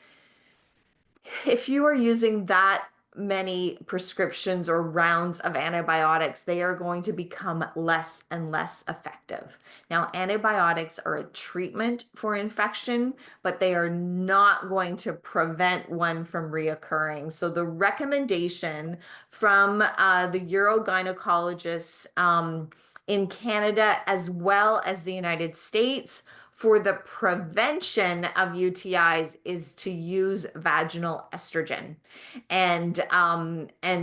If you are using that many prescriptions or rounds of antibiotics, they are going to become less and less effective. Now, antibiotics are a treatment for infection, but they are not going to prevent one from reoccurring. So the recommendation from the urogynecologists in Canada as well as the United States for the prevention of UTIs is to use vaginal estrogen and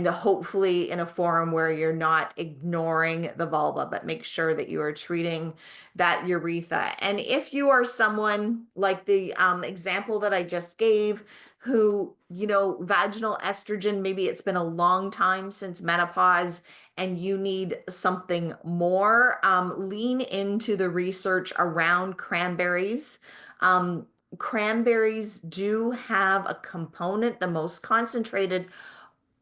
hopefully in a form where you're not ignoring the vulva, but make sure that you are treating that urethra. And if you are someone like the example that I just gave, who, vaginal estrogen, maybe it's been a long time since menopause and you need something more, lean into the research around cranberries. Cranberries do have a component, the most concentrated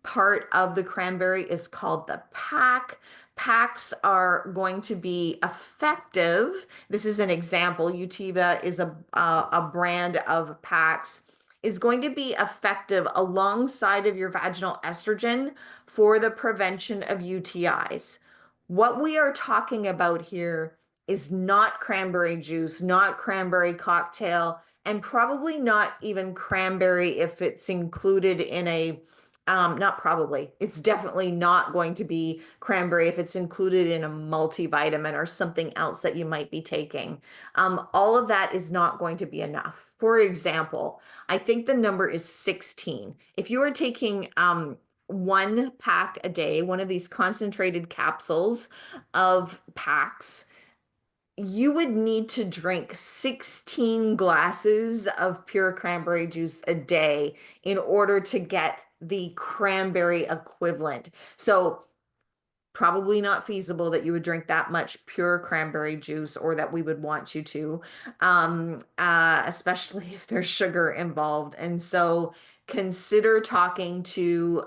part of the cranberry is called the pack. Packs are going to be effective. This is an example. Utiva is a brand of packs is going to be effective alongside of your vaginal estrogen for the prevention of UTIs. What we are talking about here is not cranberry juice, not cranberry cocktail, and probably not even cranberry if it's included in a not probably. It's definitely not going to be cranberry if it's included in a multivitamin or something else that you might be taking. All of that is not going to be enough. For example, I think the number is 16. If you are taking one pack a day, one of these concentrated capsules of packs, you would need to drink 16 glasses of pure cranberry juice a day in order to get the cranberry equivalent. So probably not feasible that you would drink that much pure cranberry juice or that we would want you to, especially if there's sugar involved. And so consider talking to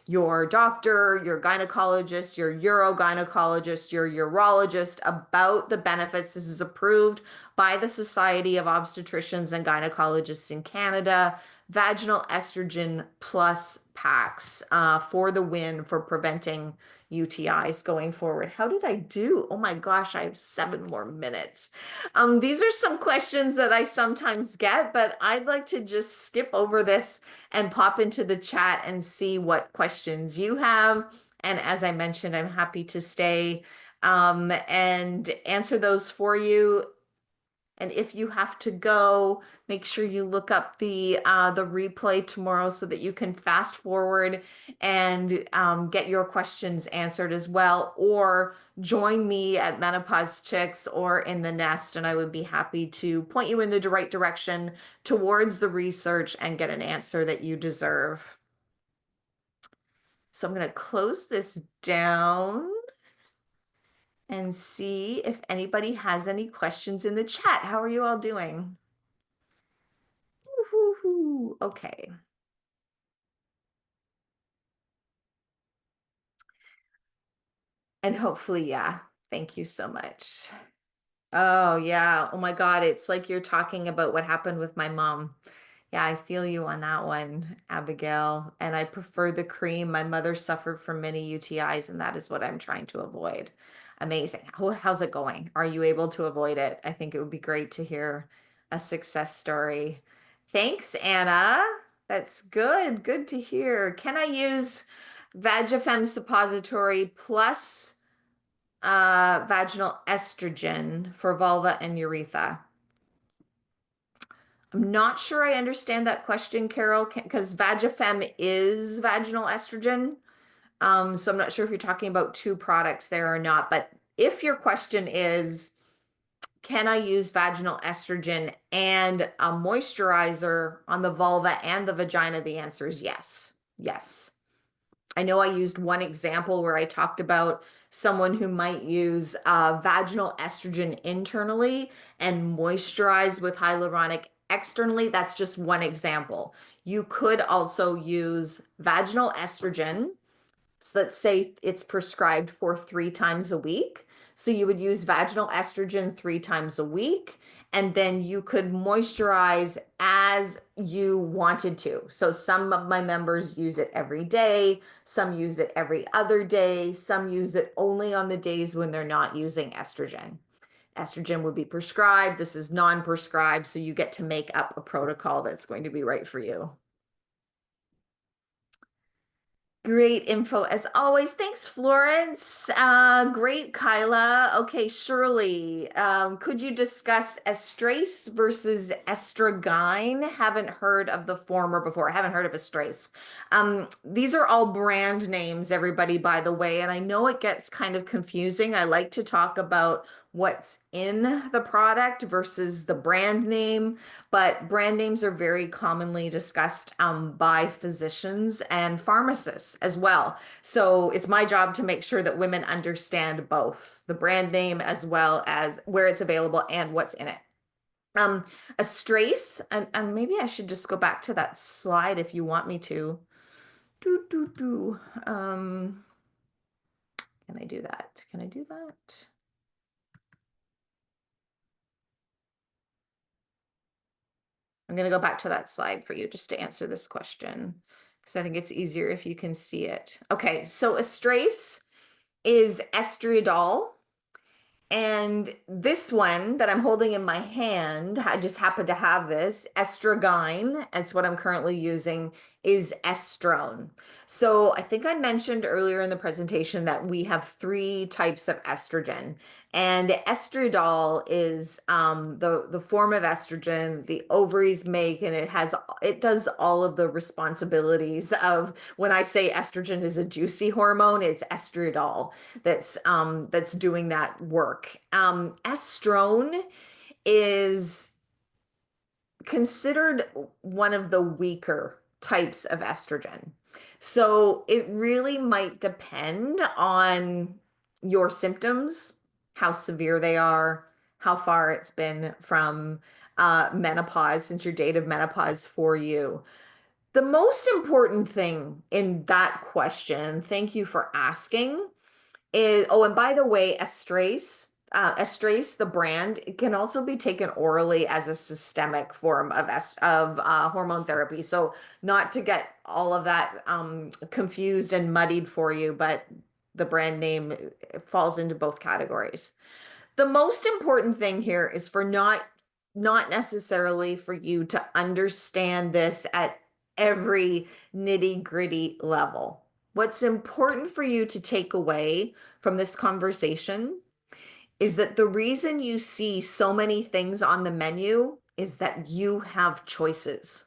your doctor, your gynecologist, your urogynecologist, your urologist about the benefits. This is approved by the Society of Obstetricians and Gynecologists in Canada. Vaginal estrogen plus packs for the win for preventing UTIs going forward. How did I do? Oh my gosh, I have 7 more minutes. These are some questions that I sometimes get, but I'd like to just skip over this and pop into the chat and see what questions you have. And as I mentioned, I'm happy to stay and answer those for you. And if you have to go, make sure you look up the replay tomorrow so that you can fast forward and get your questions answered as well, or join me at Menopause Chicks or in the Nest, and I would be happy to point you in the right direction towards the research and get an answer that you deserve. So I'm going to close this down and see if anybody has any questions in the chat. How are you all doing? Woo-hoo-hoo. Okay. And hopefully, yeah. Thank you so much. Oh, yeah. Oh my God. It's like you're talking about what happened with my mom. Yeah, I feel you on that one, Abigail. And I prefer the cream. My mother suffered from many UTIs, and that is what I'm trying to avoid. Amazing. How's it going? Are you able to avoid it? I think it would be great to hear a success story. Thanks, Anna. That's good. Good to hear. Can I use Vagifem suppository plus vaginal estrogen for vulva and urethra? I'm not sure I understand that question, Carol, because Vagifem is vaginal estrogen. So I'm not sure if you're talking about two products there or not. But if your question is, can I use vaginal estrogen and a moisturizer on the vulva and the vagina? The answer is yes. Yes. I know I used one example where I talked about someone who might use vaginal estrogen internally and moisturize with hyaluronic externally. That's just one example. You could also use vaginal estrogen. So let's say it's prescribed for 3 times a week. So you would use vaginal estrogen 3 times a week, and then you could moisturize as you wanted to. So some of my members use it every day, some use it every other day, some use it only on the days when they're not using estrogen. Estrogen would be prescribed. This is non-prescribed, so you get to make up a protocol that's going to be right for you. Great info as always. Thanks, Florence. Great, Kyla. Okay, Shirley, could you discuss estrase versus estrogyn? Haven't heard of the former before. I haven't heard of estrase. These are all brand names, everybody, by the way, and I know it gets kind of confusing. I like to talk about what's in the product versus the brand name, but brand names are very commonly discussed by physicians and pharmacists as well. So it's my job to make sure that women understand both the brand name as well as where it's available and what's in it. A strace, and maybe I should just go back to that slide if you want me to. Can I do that? Can I do that? I'm going to go back to that slide for you just to answer this question because I think it's easier if you can see it. Okay, so estrase is estriadol. And this one that I'm holding in my hand, I just happen to have this, estrogyn, it's what I'm currently using, is estrone. So I think I mentioned earlier in the presentation that we have 3 types of estrogen. And estriadol is the form of estrogen the ovaries make, and it does all of the responsibilities of when I say estrogen is a juicy hormone, it's estriadol that's doing that work. Estrone is considered one of the weaker types of estrogen. So it really might depend on your symptoms, how severe they are, how far it's been from menopause since your date of menopause for you. The most important thing in that question, thank you for asking, is, oh, and by the way, Estrace, the brand, it can also be taken orally as a systemic form of hormone therapy. So not to get all of that confused and muddied for you, but the brand name falls into both categories. The most important thing here is for not necessarily for you to understand this at every nitty-gritty level. What's important for you to take away from this conversation is that the reason you see so many things on the menu is that you have choices.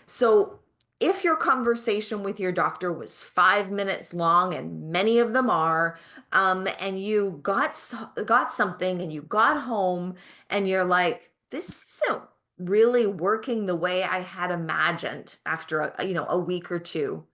So if your conversation with your doctor was 5 minutes long, and many of them are, and you got something and you got home and you're like, this isn't really working the way I had imagined after a week or two,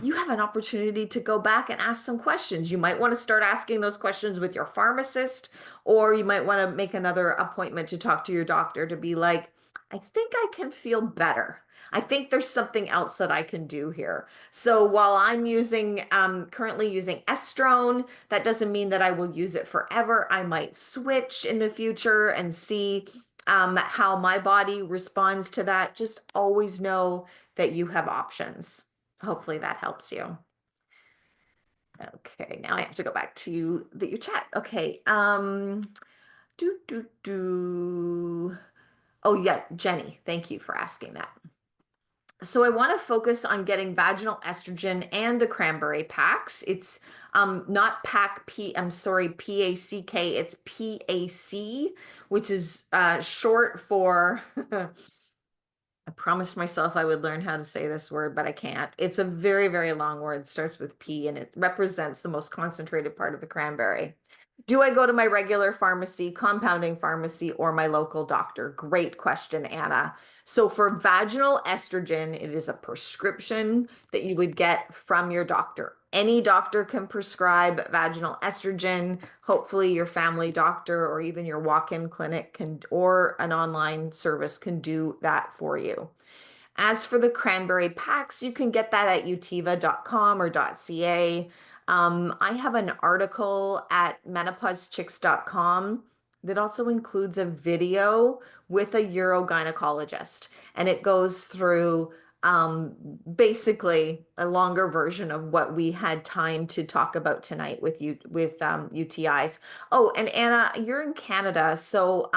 you have an opportunity to go back and ask some questions. You might want to start asking those questions with your pharmacist, or you might want to make another appointment to talk to your doctor to be like, I think I can feel better. I think there's something else that I can do here. So while I'm currently using estrone, that doesn't mean that I will use it forever. I might switch in the future and see how my body responds to that. Just always know that you have options. Hopefully that helps you. Okay, now I have to go back to your chat. Okay, do do do. Oh yeah, Jenny, thank you for asking that. So I want to focus on getting vaginal estrogen and the cranberry packs. It's not pack P, I'm sorry, PACK, it's PAC, which is short for I promised myself I would learn how to say this word, but I can't. It's a very, very long word. It starts with P and it represents the most concentrated part of the cranberry. Do I go to my regular pharmacy, compounding pharmacy, or my local doctor? Great question, Anna. So for vaginal estrogen, it is a prescription that you would get from your doctor. Any doctor can prescribe vaginal estrogen. Hopefully your family doctor or even your walk-in clinic can, or an online service can do that for you. As for the cranberry packs, you can get that at utiva.com or .ca. I have an article at menopausechicks.com that also includes a video with a urogynecologist, and it goes through basically a longer version of what we had time to talk about tonight with you with UTIs. Oh, and Anna, you're in Canada, so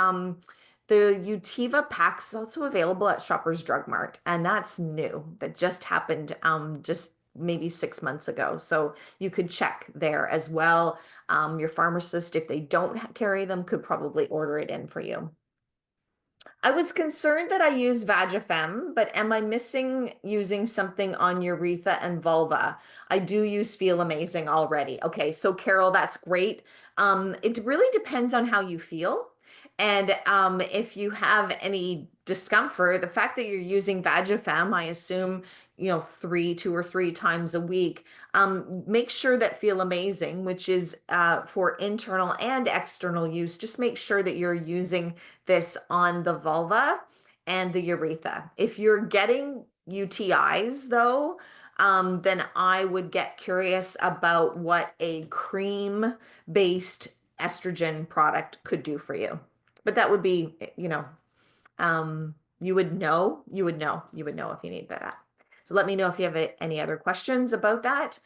the Utiva packs is also available at Shoppers Drug Mart, and that's new. That just happened just maybe 6 months ago. So you could check there as well. Your pharmacist, if they don't carry them, could probably order it in for you. I was concerned that I used Vagifem, but am I missing using something on urethra and vulva? I do use Feel Amazing already. Okay, so Carol, that's great. It really depends on how you feel. And if you have any discomfort, the fact that you're using Vagifem, I assume, 2 or 3 times a week, make sure that Feel Amazing, which is for internal and external use, just make sure that you're using this on the vulva and the urethra. If you're getting UTIs though, then I would get curious about what a cream-based estrogen product could do for you. But that would be, you would know if you need that. So let me know if you have any other questions about that.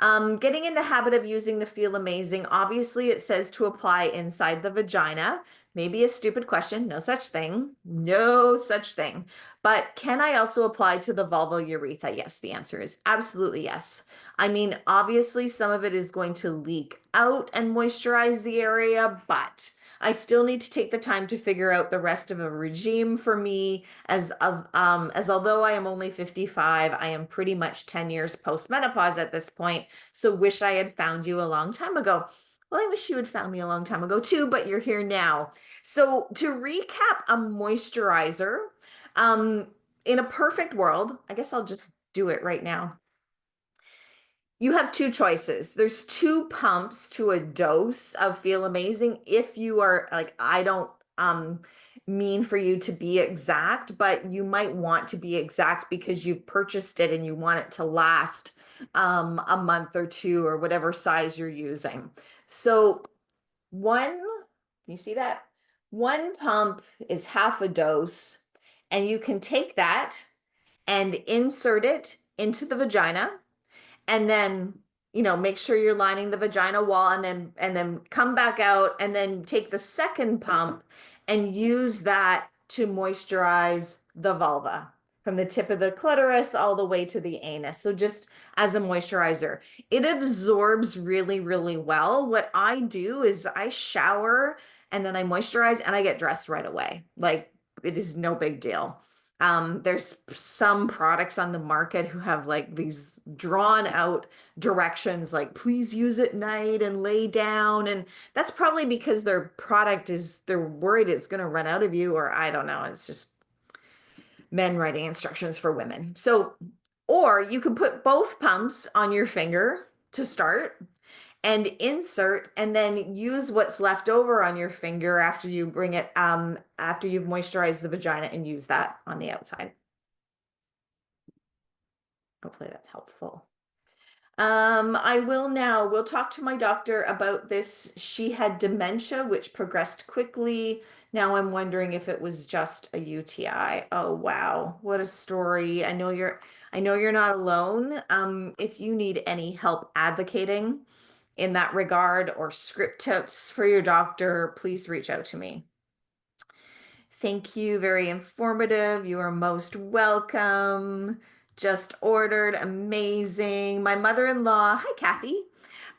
Getting in the habit of using the Feel Amazing. Obviously, it says to apply inside the vagina. Maybe a stupid question. No such thing. No such thing. But can I also apply to the vulval urethra? Yes, the answer is absolutely yes. I mean, obviously, some of it is going to leak out and moisturize the area, but I still need to take the time to figure out the rest of a regime for me as although I am only 55, I am pretty much 10 years post-menopause at this point. So wish I had found you a long time ago. Well, I wish you had found me a long time ago too, but you're here now. So to recap a moisturizer, in a perfect world, I guess I'll just do it right now. You have two choices. There's 2 pumps to a dose of Feel Amazing. If you are like, I don't, mean for you to be exact, but you might want to be exact because you've purchased it and you want it to last a month or two or whatever size you're using. So can you see that? One pump is half a dose, and you can take that and insert it into the vagina and then make sure you're lining the vagina wall and then come back out and then take the second pump and use that to moisturize the vulva from the tip of the clitoris all the way to the anus. So just as a moisturizer, it absorbs really, really well. What I do is I shower and then I moisturize and I get dressed right away. Like it is no big deal. There's some products on the market who have like these drawn out directions, like please use at night and lay down. And that's probably because their product they're worried it's going to run out of you, or I don't know. It's just men writing instructions for women. So, or you could put both pumps on your finger to start and insert and then use what's left over on your finger after you bring it after you've moisturized the vagina and use that on the outside. Hopefully that's helpful. We'll talk to my doctor about this. She had dementia, which progressed quickly. Now I'm wondering if it was just a UTI. Oh, wow. What a story. I know you're not alone. If you need any help advocating in that regard or script tips for your doctor, please reach out to me. Thank you. Very informative. You are most welcome. Just ordered. Amazing. My mother-in-law, hi, Kathy.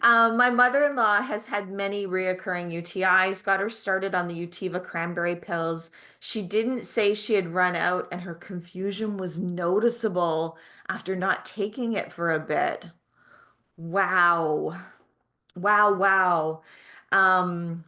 My mother-in-law has had many reoccurring UTIs, got her started on the Utiva cranberry pills. She didn't say she had run out, and her confusion was noticeable after not taking it for a bit. Wow. Wow, wow. Um,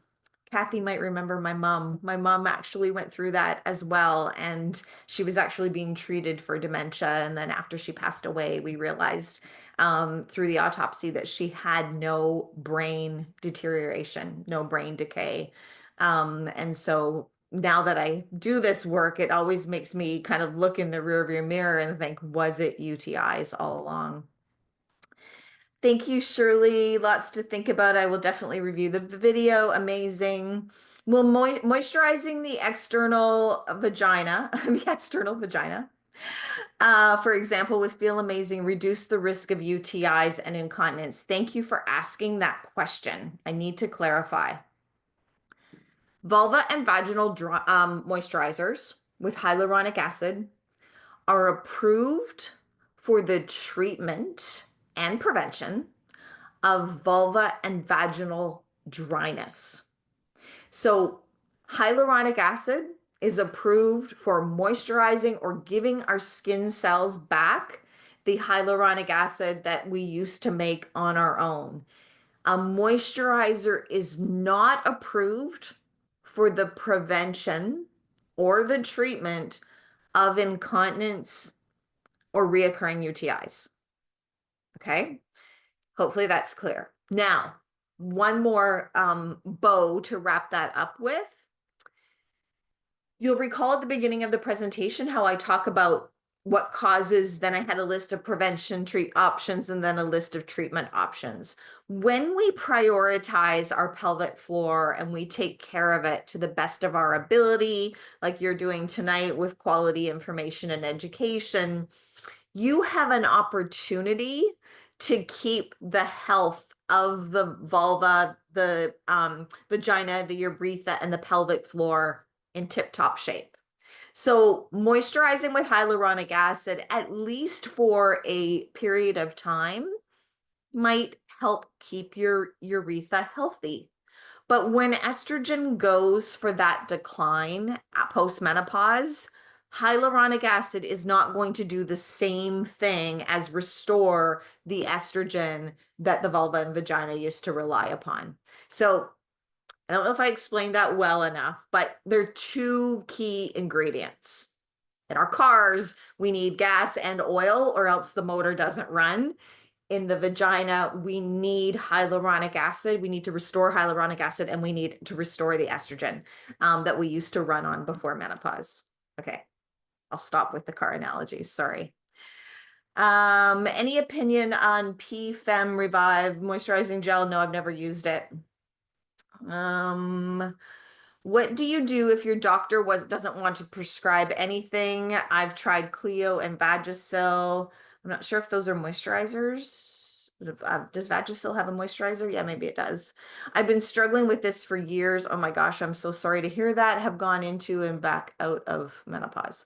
Kathy might remember my mom. My mom actually went through that as well, and she was actually being treated for dementia. And then after she passed away, we realized through the autopsy that she had no brain deterioration, no brain decay. And so now that I do this work, it always makes me kind of look in the rearview mirror and think, was it UTIs all along? Thank you, Shirley. Lots to think about. I will definitely review the video. Amazing. Will moisturizing the external vagina, the external vagina, for example, with Feel Amazing, reduce the risk of UTIs and incontinence? Thank you for asking that question. I need to clarify. Vulva and vaginal moisturizers with hyaluronic acid are approved for the treatment and prevention of vulva and vaginal dryness. So hyaluronic acid is approved for moisturizing or giving our skin cells back the hyaluronic acid that we used to make on our own. A moisturizer is not approved for the prevention or the treatment of incontinence or reoccurring UTIs. Okay? Hopefully that's clear. Now, one more bow to wrap that up with. You'll recall at the beginning of the presentation how I talk about what causes, then I had a list of prevention treat options and then a list of treatment options. When we prioritize our pelvic floor and we take care of it to the best of our ability, like you're doing tonight with quality information and education, you have an opportunity to keep the health of the vulva, the vagina, the urethra, and the pelvic floor in tip-top shape. So moisturizing with hyaluronic acid, at least for a period of time, might help keep your urethra healthy. But when estrogen goes for that decline post-menopause, hyaluronic acid is not going to do the same thing as restore the estrogen that the vulva and vagina used to rely upon. So I don't know if I explained that well enough, but there are two key ingredients. In our cars, we need gas and oil, or else the motor doesn't run. in the vagina, we need hyaluronic acid. We need to restore hyaluronic acid, and we need to restore the estrogen that we used to run on before menopause. Okay, I'll stop with the car analogies. Sorry. Any opinion on P-Fem Revive moisturizing gel? No, I've never used it. What do you do if your doctor doesn't want to prescribe anything? I've tried Clio and Vagisil. I'm not sure if those are moisturizers. Does Vagisil have a moisturizer? Yeah, maybe it does. I've been struggling with this for years. Oh my gosh, I'm so sorry to hear that. Have gone into and back out of menopause.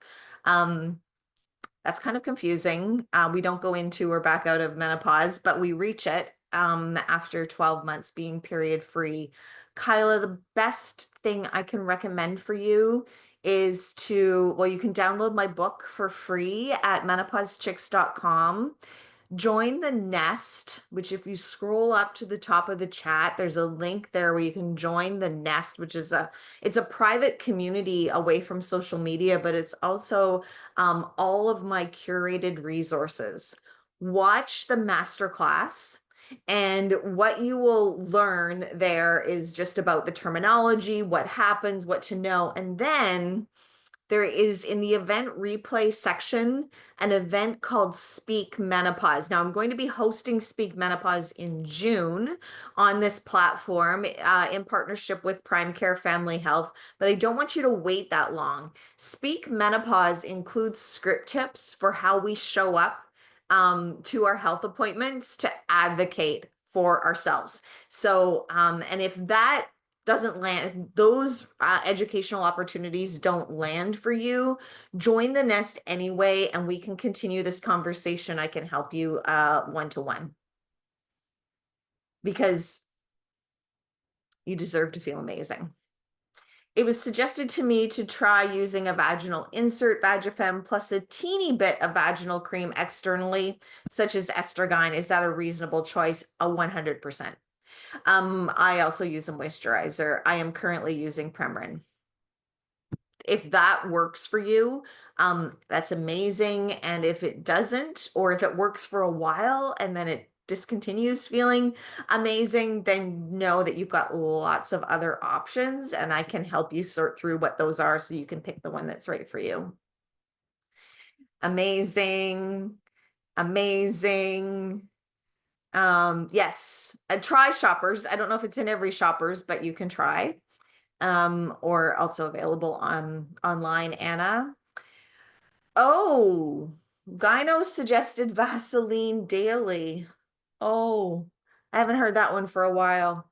That's kind of confusing. We don't go into or back out of menopause, but we reach it after 12 months being period free. Kyla, the best thing I can recommend for you is well, you can download my book for free at menopausechicks.com. Join the Nest, which if you scroll up to the top of the chat, there's a link there where you can join the Nest, which is it's a private community away from social media, but it's also all of my curated resources. Watch the masterclass, and what you will learn there is just about the terminology, what happens, what to know, and then there is in the event replay section an event called Speak Menopause. Now, I'm going to be hosting Speak Menopause in June on this platform in partnership with Prime Care Family Health, but I don't want you to wait that long. Speak Menopause includes script tips for how we show up to our health appointments to advocate for ourselves. So, and if that doesn't land, if those educational opportunities don't land for you, join the Nest anyway, and we can continue this conversation. I can help you one-to-one because you deserve to feel amazing. It was suggested to me to try using a vaginal insert, Vagifem, plus a teeny bit of vaginal cream externally, such as Estrogyne. Is that a reasonable choice? 100%. I also use a moisturizer. I am currently using Premarin. If that works for you, that's amazing. And if it doesn't, or if it works for a while and then it discontinues feeling amazing, then know that you've got lots of other options, and I can help you sort through what those are so you can pick the one that's right for you. Amazing. Amazing. Yes, try Shoppers. I don't know if it's in every Shoppers, but you can try. Or also available online, Anna. Oh, Gyno suggested Vaseline daily. Oh, I haven't heard that one for a while.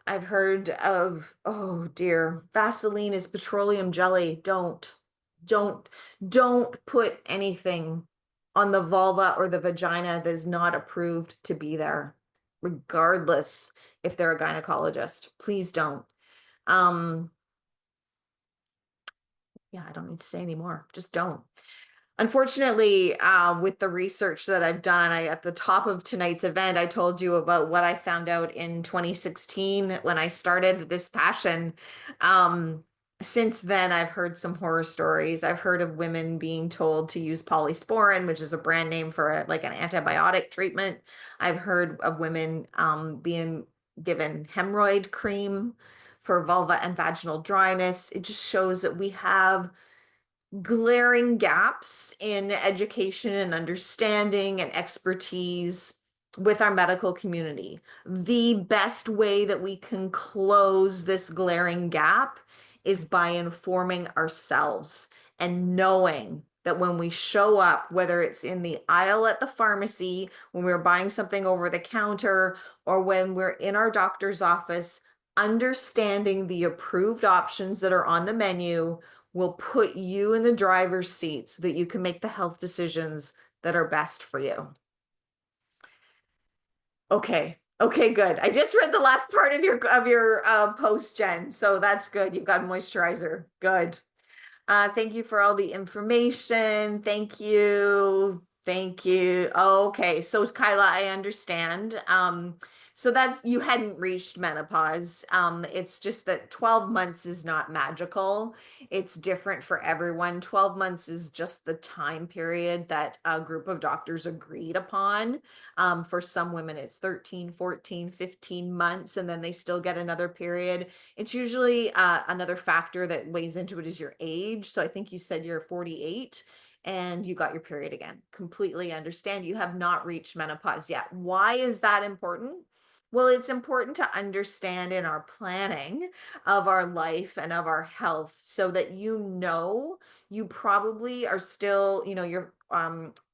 I've heard of, oh dear, Vaseline is petroleum jelly. Don't, don't put anything on the vulva or the vagina that is not approved to be there, regardless if they're a gynecologist. Please don't. Yeah, I don't need to say anymore. Just don't. Unfortunately, with the research that I've done, at the top of tonight's event, I told you about what I found out in 2016 when I started this passion. Since then, I've heard some horror stories. I've heard of women being told to use polysporin, which is a brand name for like an antibiotic treatment. I've heard of women being given hemorrhoid cream for vulva and vaginal dryness. It just shows that we have glaring gaps in education and understanding and expertise with our medical community. The best way that we can close this glaring gap is by informing ourselves and knowing that when we show up, whether it's in the aisle at the pharmacy, when we're buying something over the counter, or when we're in our doctor's office, understanding the approved options that are on the menu will put you in the driver's seat so that you can make the health decisions that are best for you. Okay. Okay, good. I just read the last part of your post, Jen. So that's good. You've got moisturizer. Good. Thank you for all the information. Thank you. Thank you. Okay. So Kyla, I understand. So that's you hadn't reached menopause. It's just that 12 months is not magical. It's different for everyone. 12 months is just the time period that a group of doctors agreed upon. For some women, it's 13, 14, 15 months, and then they still get another period. It's usually another factor that weighs into it is your age. So I think you said you're 48 and you got your period again. Completely understand. You have not reached menopause yet. Why is that important? Well, it's important to understand in our planning of our life and of our health so that you probably are still, your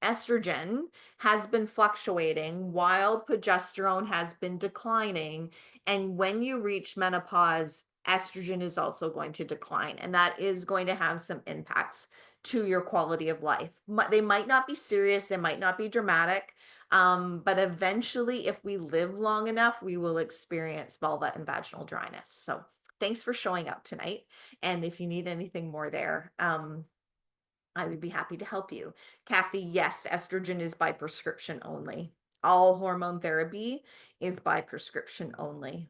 estrogen has been fluctuating while progesterone has been declining. And when you reach menopause, estrogen is also going to decline, and that is going to have some impacts to your quality of life. They might not be serious, they might not be dramatic, but eventually, if we live long enough, we will experience vulva and vaginal dryness. So thanks for showing up tonight. And if you need anything more there, I would be happy to help you. Kathy, yes, estrogen is by prescription only. All hormone therapy is by prescription only.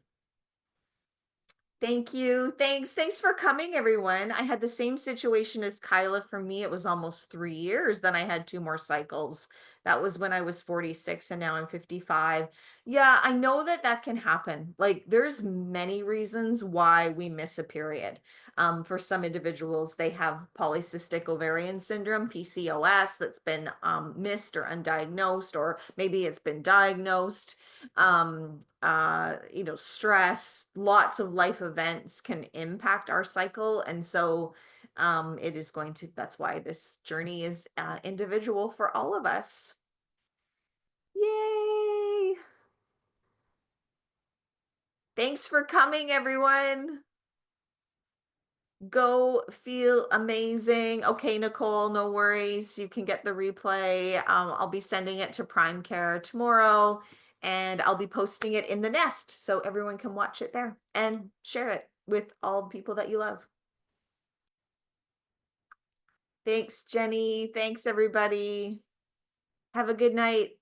Thank you. Thanks for coming, everyone. I had the same situation as Kyla. For me, it was almost 3 years. Then I had two more cycles. That was when I was 46 and now I'm 55. Yeah, I know that that can happen. Like there's many reasons why we miss a period. For some individuals, they have polycystic ovarian syndrome, PCOS, that's been missed or undiagnosed, or maybe it's been diagnosed. Stress, lots of life events can impact our cycle. And so that's why this journey is individual for all of us. Yay! Thanks for coming, everyone. Go feel amazing. Okay, Nicole, no worries. You can get the replay. I'll be sending it to Prime Care tomorrow, and I'll be posting it in the Nest so everyone can watch it there and share it with all the people that you love. Thanks, Jenny. Thanks, everybody. Have a good night.